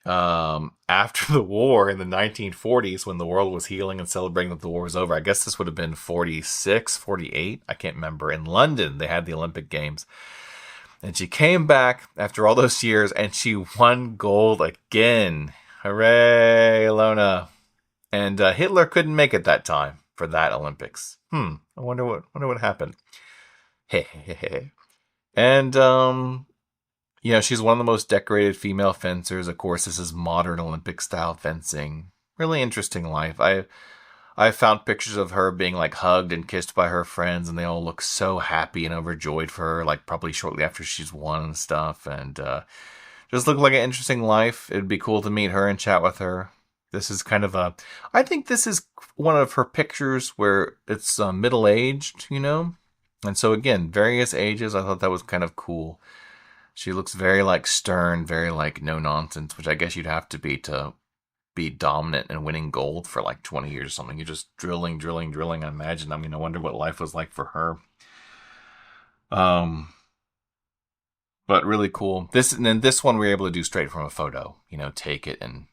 after the war in the 1940s, when the world was healing and celebrating that the war was over, I guess this would have been 46, 48, I can't remember. In London, they had the Olympic Games. And she came back after all those years and she won gold again. Hooray, Ilona. And Hitler couldn't make it that time for that Olympics. I wonder what happened. And she's one of the most decorated female fencers. Of course, this is modern Olympic style fencing. really interesting life. I found pictures of her being like hugged and kissed by her friends, and they all look so happy and overjoyed for her, like probably shortly after she's won and stuff. And just looked like an interesting life. It'd be cool to meet her and chat with her. This is kind of a, I think this is one of her pictures where it's middle aged, you know? And so again, various ages. I thought that was kind of cool. She looks very like stern, very like no nonsense, which I guess you'd have to be dominant and winning gold for like 20 years or something. You're just drilling, drilling, drilling. I imagine. I mean, I wonder what life was like for her. But really cool. This and then this one we were able to do straight from a photo. You know, take it and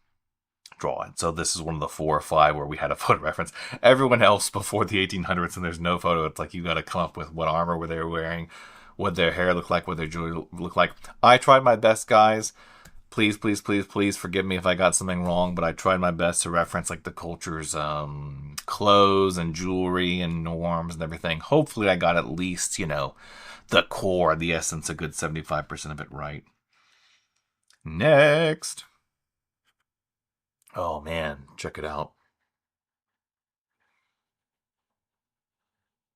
draw it. So this is one of the 4 or 5 where we had a photo reference. Everyone else before the 1800s and there's no photo. It's like you got to come up with what armor were they wearing, what their hair looked like, what their jewelry looked like. I tried my best, guys. Please, please, please, please forgive me if I got something wrong, but I tried my best to reference like the culture's clothes and jewelry and norms and everything. Hopefully I got at least, you know, the core, the essence, a good 75% of it right. Next. Oh man, check it out.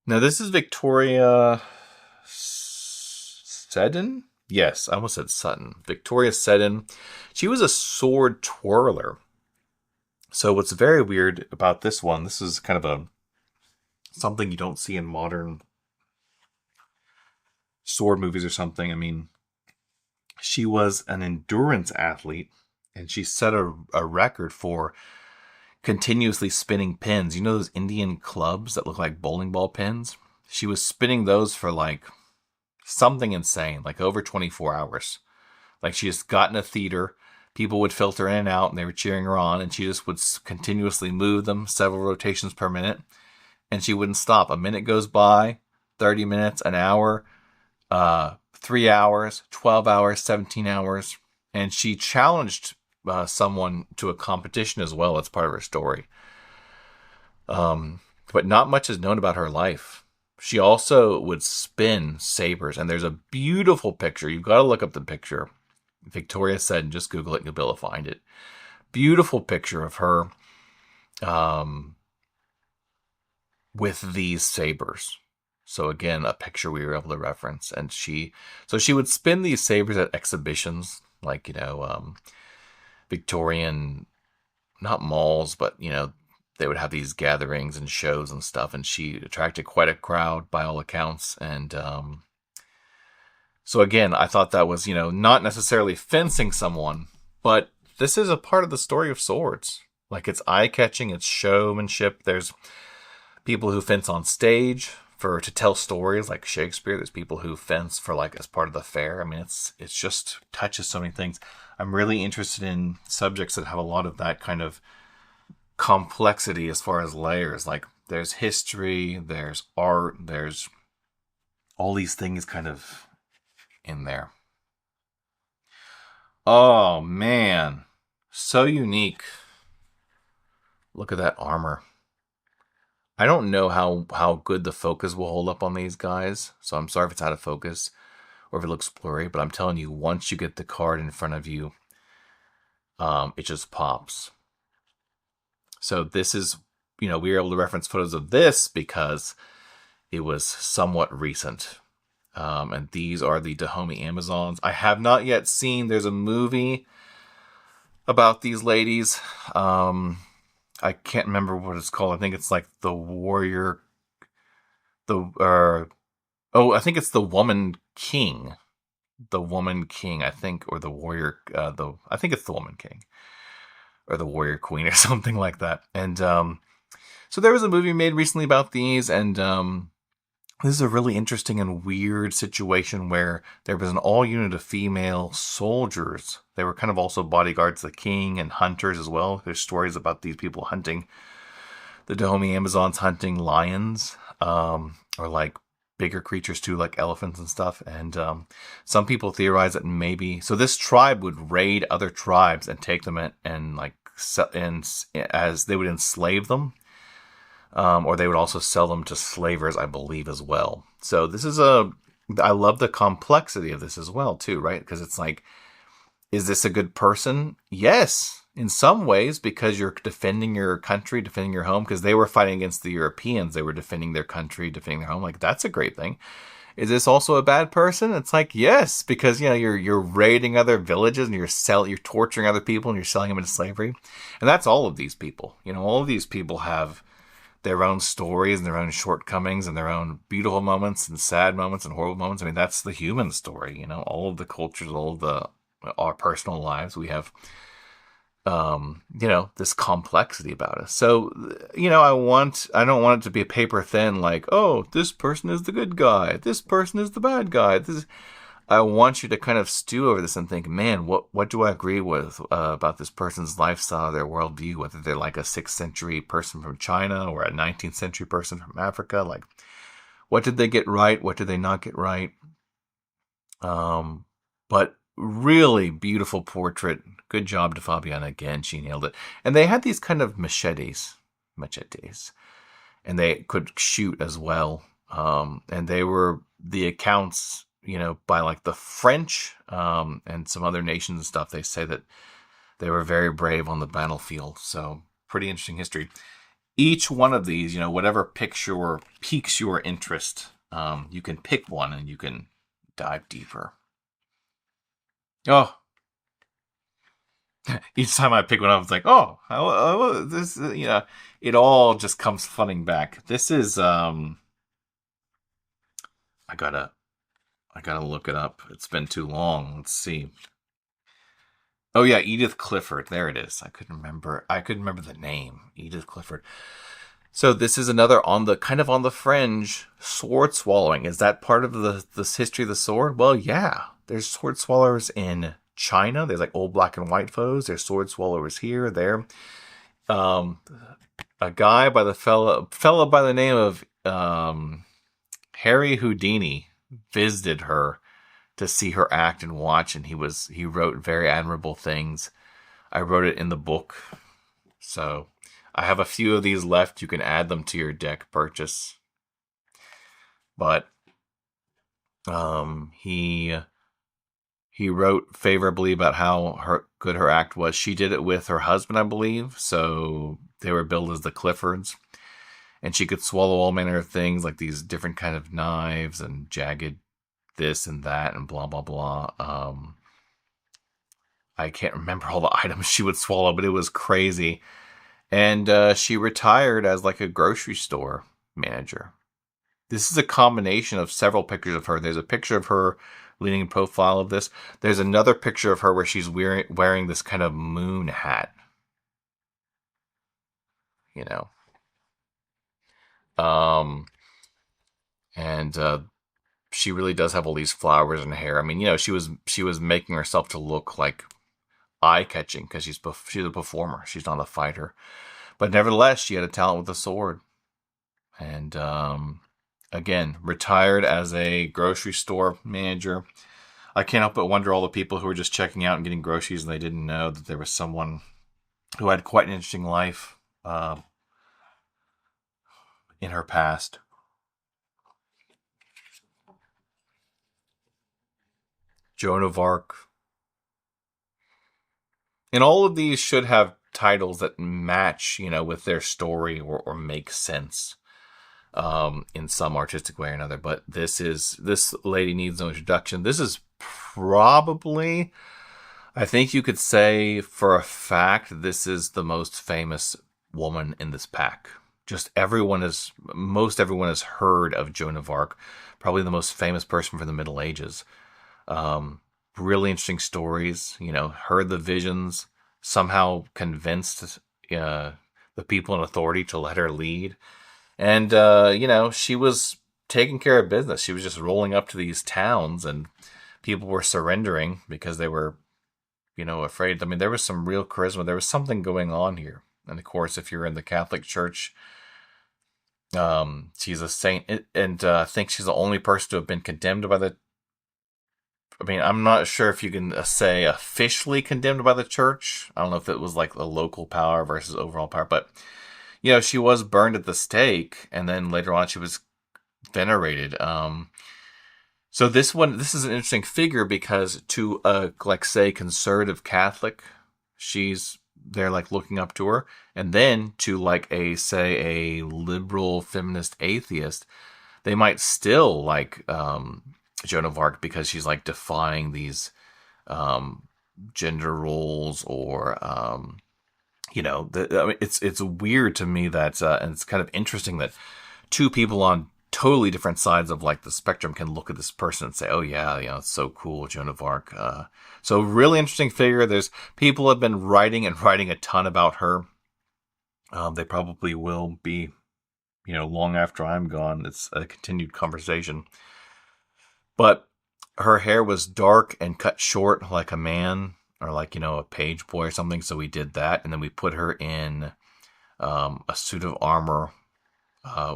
Now this is Victoria Seddon? Yes, I almost said Sutton. Victoria Seddon. She was a sword twirler. So what's very weird about this one, this is kind of a something you don't see in modern sword movies or something. I mean, she was an endurance athlete and she set a record for continuously spinning pins. You know those Indian clubs that look like bowling ball pins? She was spinning those for like something insane, like over 24 hours. Like she just got in a theater, people would filter in and out and they were cheering her on, and she just would continuously move them several rotations per minute, and she wouldn't stop. A minute goes by, 30 minutes, an hour, 3 hours, 12 hours, 17 hours, and she challenged someone to a competition as well. That's part of her story. But not much is known about her life. She also would spin sabers, and there's a beautiful picture. You've got to look up the picture. Victoria said, and just Google it, and you'll be able to find it. Beautiful picture of her with these sabers. So again, a picture we were able to reference. And she would spin these sabers at exhibitions, like, you know, Victorian, not malls, but, you know, they would have these gatherings and shows and stuff, and she attracted quite a crowd by all accounts. And so again, I thought that was, you know, not necessarily fencing someone, but this is a part of the story of swords. Like, it's eye-catching, it's showmanship. There's people who fence on stage to tell stories, like Shakespeare. There's people who fence for like as part of the fair. I mean, it's just touches so many things. I'm really interested in subjects that have a lot of that kind of complexity as far as layers. Like, there's history, there's art, there's all these things kind of in there. Oh man, so unique. Look at that armor. I don't know how good the focus will hold up on these guys, so I'm sorry if it's out of focus or if it looks blurry, but I'm telling you, once you get the card in front of you, it just pops. So this is, you know, we were able to reference photos of this because it was somewhat recent. And these are the Dahomey Amazons. I have not yet seen, there's a movie about these ladies. I can't remember what it's called. I think it's like The Warrior, I think it's The Woman King. The Woman King, I think, or The Warrior, I think it's The Woman King. Or The Warrior Queen or something like that. And so there was a movie made recently about these, and this is a really interesting and weird situation where there was an all-unit of female soldiers. They were kind of also bodyguards of the king and hunters as well. There's stories about these people hunting, the Dahomey Amazons hunting lions, or like bigger creatures too, like elephants and stuff. And some people theorize that maybe, so this tribe would raid other tribes and take them and like, as they would enslave them, or they would also sell them to slavers, I believe, as well. So this is I love the complexity of this as well too, right? Because it's like, is this a good person? Yes. in some ways because you're defending your country, defending your home, because they were fighting against the Europeans. They were defending their country, defending their home. Like, that's a great thing. Is this also a bad person? It's like, yes, because you're raiding other villages and you're torturing other people and you're selling them into slavery. And that's all of these people. All of these people have their own stories and their own shortcomings and their own beautiful moments and sad moments and horrible moments. I mean, that's the human story. All of the cultures, all of our personal lives, we have this complexity about us. So, I don't want it to be a paper thin, like, oh, this person is the good guy, this person is the bad guy. I want you to kind of stew over this and think, man, what do I agree with about this person's lifestyle, their worldview, whether they're like a 6th century person from China or a 19th century person from Africa. Like, what did they get right? What did they not get right? But really beautiful portrait. Good job to Fabiana again. She nailed it. And they had these kind of machetes, and they could shoot as well. And they were the accounts, by like the French and some other nations and stuff. They say that they were very brave on the battlefield. So pretty interesting history. Each one of these, whatever picture or piques your interest, you can pick one and you can dive deeper. Oh, each time I pick one up, it's like, this, it all just comes flooding back. This is, I gotta look it up. It's been too long. Let's see. Oh yeah, Edith Clifford. There it is. I couldn't remember the name. Edith Clifford. So this is another on the fringe sword swallowing. Is that part of this history of the sword? Well, yeah. There's sword swallowers in China. There's like old black and white foes. There's sword swallowers here, there. A guy by the fella by the name of Harry Houdini visited her to see her act and watch, and he wrote very admirable things. I wrote it in the book. So I have a few of these left. You can add them to your deck purchase. But he wrote favorably about how good her act was. She did it with her husband, I believe. So they were billed as the Cliffords. And she could swallow all manner of things, like these different kind of knives and jagged this and that and blah, blah, blah. I can't remember all the items she would swallow, but it was crazy. And she retired as like a grocery store manager. This is a combination of several pictures of her. There's a picture of her leaning in profile of this. There's another picture of her where she's wearing this kind of moon hat. And she really does have all these flowers in her hair. I mean, she was making herself to look like eye-catching because she's a performer. She's not a fighter. But nevertheless, she had a talent with a sword. And again, retired as a grocery store manager. I can't help but wonder all the people who were just checking out and getting groceries and they didn't know that there was someone who had quite an interesting life in her past. Joan of Arc. And all of these should have titles that match, with their story or make sense in some artistic way or another. But this lady needs no introduction. This is probably, I think you could say for a fact, this is the most famous woman in this pack. Just most everyone has heard of Joan of Arc, probably the most famous person from the Middle Ages. Really interesting stories, heard the visions, somehow convinced the people in authority to let her lead. And, she was taking care of business. She was just rolling up to these towns and people were surrendering because they were, afraid. I mean, there was some real charisma. There was something going on here. And of course, if you're in the Catholic Church, she's a saint. And I think she's the only person to have been condemned by the I'm not sure if you can say officially condemned by the church. I don't know if it was like the local power versus overall power, but she was burned at the stake, and then later on she was venerated. So this is an interesting figure because to say conservative Catholic, she's they're like looking up to her. And then to like a, say, a liberal feminist atheist, they might still like Joan of Arc because she's like defying these gender roles, or I mean, it's weird to me that and it's kind of interesting that two people on totally different sides of like the spectrum can look at this person and say, oh yeah, it's so cool, Joan of Arc. So really interesting figure. There's people have been writing and writing a ton about her. They probably will be, long after I'm gone. It's a continued conversation. But her hair was dark and cut short like a man, or like, a page boy or something. So we did that. And then we put her in a suit of armor.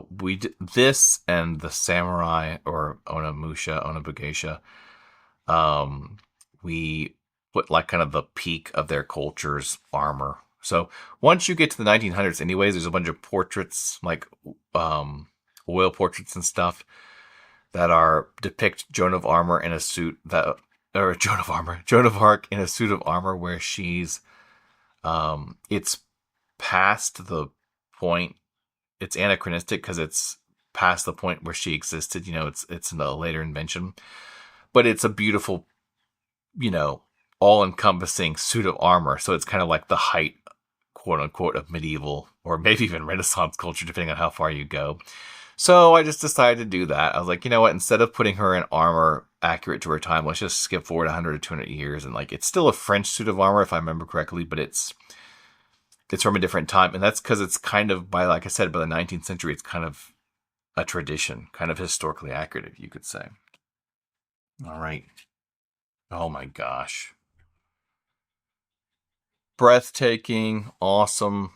We did this and the samurai, or Onabugeisha. We put like kind of the peak of their culture's armor. So once you get to the 1900s, anyways, there's a bunch of portraits, like oil portraits and stuff, that are depict Joan of Arc in a suit of armor, where she's it's past the point. It's anachronistic because it's past the point where she existed. It's a later invention, but it's a beautiful, all-encompassing suit of armor. So it's kind of like the height, quote unquote, of medieval or maybe even Renaissance culture, depending on how far you go. So I just decided to do that. I was like, you know what? Instead of putting her in armor accurate to her time, let's just skip forward 100 or 200 years. And like, it's still a French suit of armor, if I remember correctly, but it's from a different time. And that's because it's kind of, like I said, by the 19th century, it's kind of a tradition, kind of historically accurate, if you could say. All right. Oh my gosh. Breathtaking. Awesome.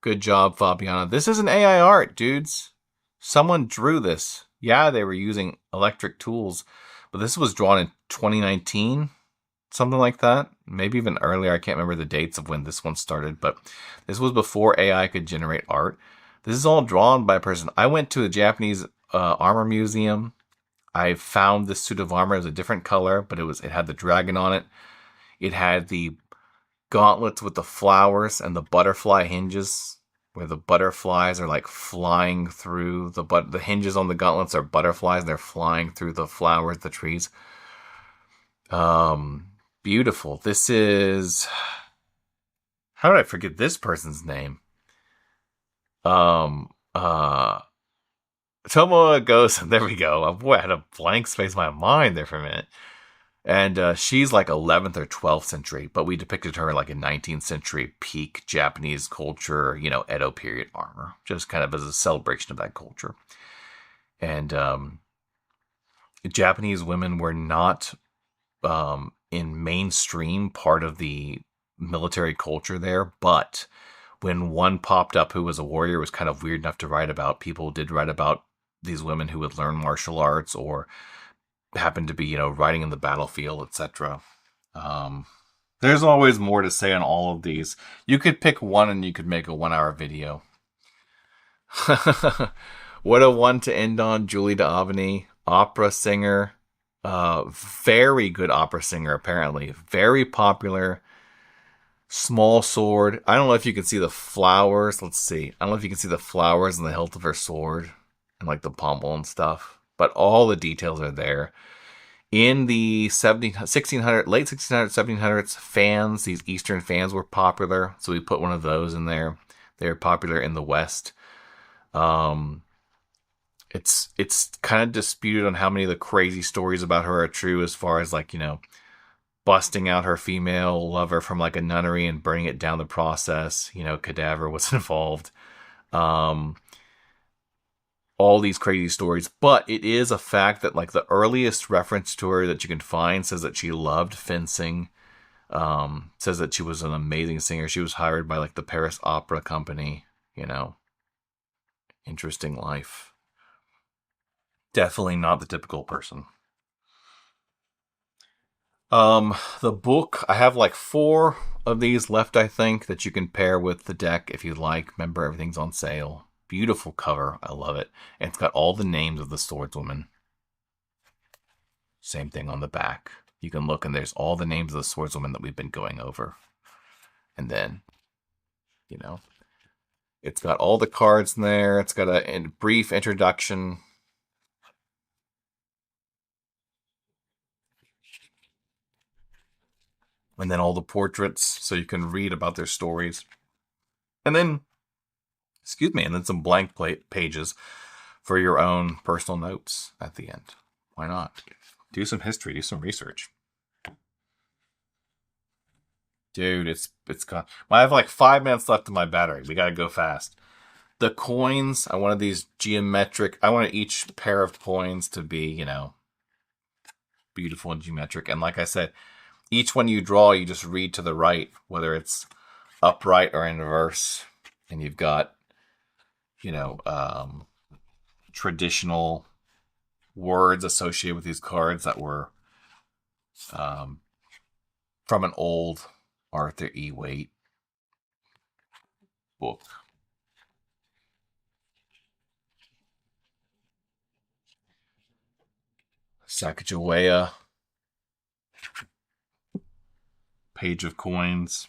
Good job, Fabiana. This isn't AI art, dudes. Someone drew this. Yeah, they were using electric tools, but this was drawn in 2019, something like that. Maybe even earlier. I can't remember the dates of when this one started, but this was before AI could generate art. This is all drawn by a person. I went to the Japanese armor museum. I found this suit of armor. It was a different color, but it had the dragon on it. It had the gauntlets with the flowers and the butterfly hinges, where the butterflies are like flying through the hinges on the gauntlets are butterflies. They're flying through the flowers, the trees. Beautiful. This is, how did I forget this person's name? Tomoe Gosen. There we go. Boy, I had a blank space in my mind there for a minute. And she's like 11th or 12th century, but we depicted her like a 19th century peak Japanese culture, Edo period armor, just kind of as a celebration of that culture. And Japanese women were not in mainstream part of the military culture there, but when one popped up who was a warrior, was kind of weird enough to write about. People did write about these women who would learn martial arts or happened to be, riding in the battlefield, etc. There's always more to say on all of these. You could pick one and you could make a 1-hour video. What a one to end on. Julie d'Aubigny, opera singer. Very good opera singer, apparently. Very popular. Small sword. I don't know if you can see the flowers. Let's see. I don't know if you can see the flowers in the hilt of her sword and like the pommel and stuff, but all the details are there. In the late 1600s, 1700s, fans, these Eastern fans were popular, so we put one of those in there. They were popular in the West. It's kind of disputed on how many of the crazy stories about her are true, as far as like, busting out her female lover from like a nunnery and burning it down the process. Cadaver was involved. All these crazy stories, but it is a fact that like the earliest reference to her that you can find says that she loved fencing. Says that she was an amazing singer. She was hired by like the Paris Opera Company. Interesting life. Definitely not the typical person. The book, I have like 4 of these left, I think, that you can pair with the deck if you like. Remember, everything's on sale. Beautiful cover. I love it. And it's got all the names of the swordswomen. Same thing on the back. You can look and there's all the names of the swordswomen that we've been going over. And then, you know, it's got all the cards in there. It's got a brief introduction. And then all the portraits, so you can read about their stories. And then, excuse me, and then some blank pages for your own personal notes at the end. Why not? Do some history, do some research. Dude, it's gone. I have like 5 minutes left in my battery. We gotta go fast. The coins, I wanted these geometric. I wanted each pair of coins to be, beautiful and geometric. And like I said, each one you draw, you just read to the right, whether it's upright or in reverse. And you've got, traditional words associated with these cards that were from an old Arthur E. Waite book. Sacagawea. Page of Coins.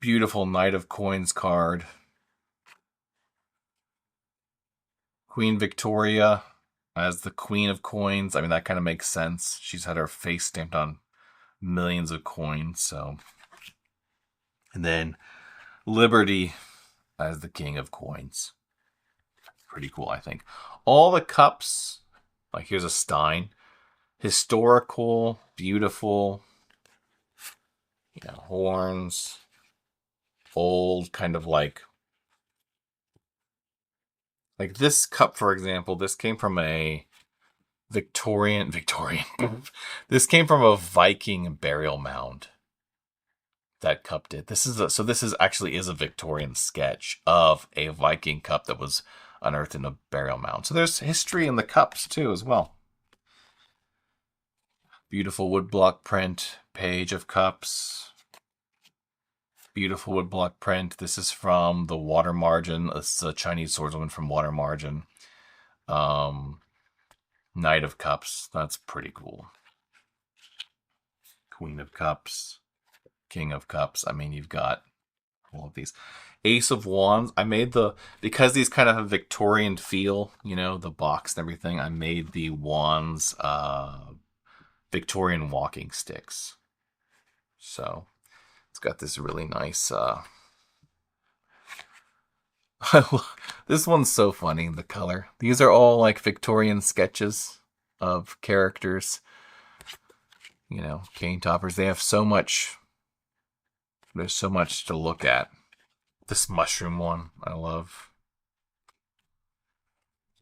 Beautiful Knight of Coins card. Queen Victoria as the Queen of Coins. I mean, that kind of makes sense. She's had her face stamped on millions of coins, so. And then Liberty as the King of Coins. Pretty cool, I think. All the cups, like here's a Stein. Historical, beautiful, horns, old, kind of like this cup, for example. This came from a Victorian. This came from a Viking burial mound. That cup did. This is actually a Victorian sketch of a Viking cup that was unearthed in a burial mound. So there's history in the cups too, as well. Beautiful woodblock print, Page of Cups. Beautiful woodblock print. This is from the Water Margin. This is a Chinese swordswoman from Water Margin. Knight of Cups. That's pretty cool. Queen of Cups. King of Cups. I mean, you've got all of these. Ace of Wands. I made because these kind of have a Victorian feel, the box and everything, I made the wands Victorian walking sticks. So it's got this really nice this one's so funny, the color. These are all like Victorian sketches of characters, cane toppers. They have so much. There's so much to look at. This mushroom one I love.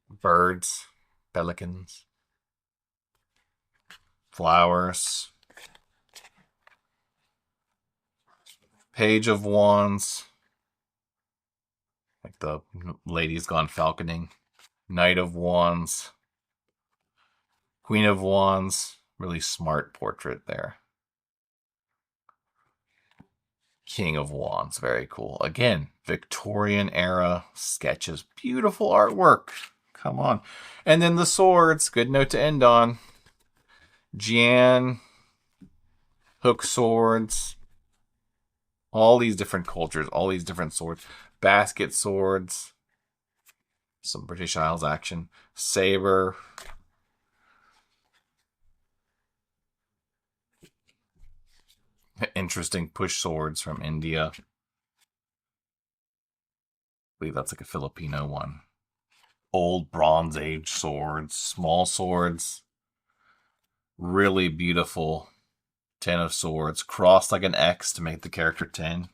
Birds, pelicans, flowers. Page of Wands. Like the lady's gone falconing. Knight of Wands. Queen of Wands. Really smart portrait there. King of Wands. Very cool. Again, Victorian era sketches. Beautiful artwork. Come on. And then the swords. Good note to end on. Jian. Hook swords. All these different cultures. All these different swords. Basket swords. Some British Isles action. Saber. Interesting push swords from India. I believe that's like a Filipino one. Old Bronze Age swords. Small swords. Really beautiful. 10 of Swords. Crossed like an X to make the character 10.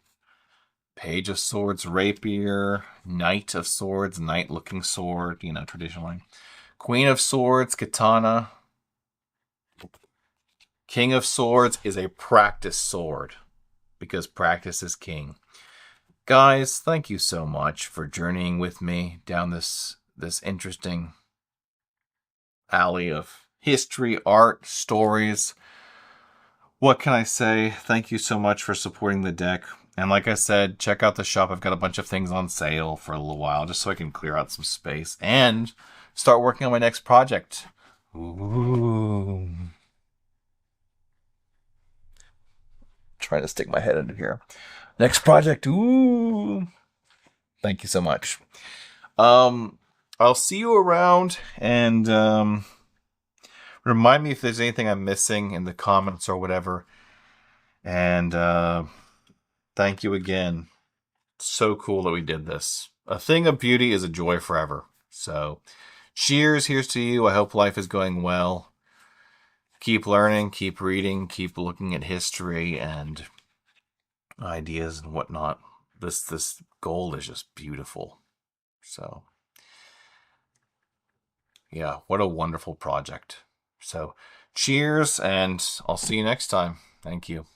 Page of Swords. Rapier. Knight of Swords. Knight looking sword. Traditionally. Queen of Swords. Katana. King of Swords is a practice sword, because practice is king. Guys, thank you so much for journeying with me down this interesting alley of history, art, stories. What can I say? Thank you so much for supporting the deck. And like I said, check out the shop. I've got a bunch of things on sale for a little while, just so I can clear out some space and start working on my next project. Ooh. Try trying to stick my head into here. Next project. Ooh. Thank you so much. I'll see you around, and remind me if there's anything I'm missing in the comments or whatever. And thank you again. So cool that we did this. A thing of beauty is a joy forever. So, cheers. Here's to you. I hope life is going well. Keep learning, keep reading, keep looking at history and ideas and whatnot. This gold is just beautiful. So, yeah, what a wonderful project. So, cheers, and I'll see you next time. Thank you.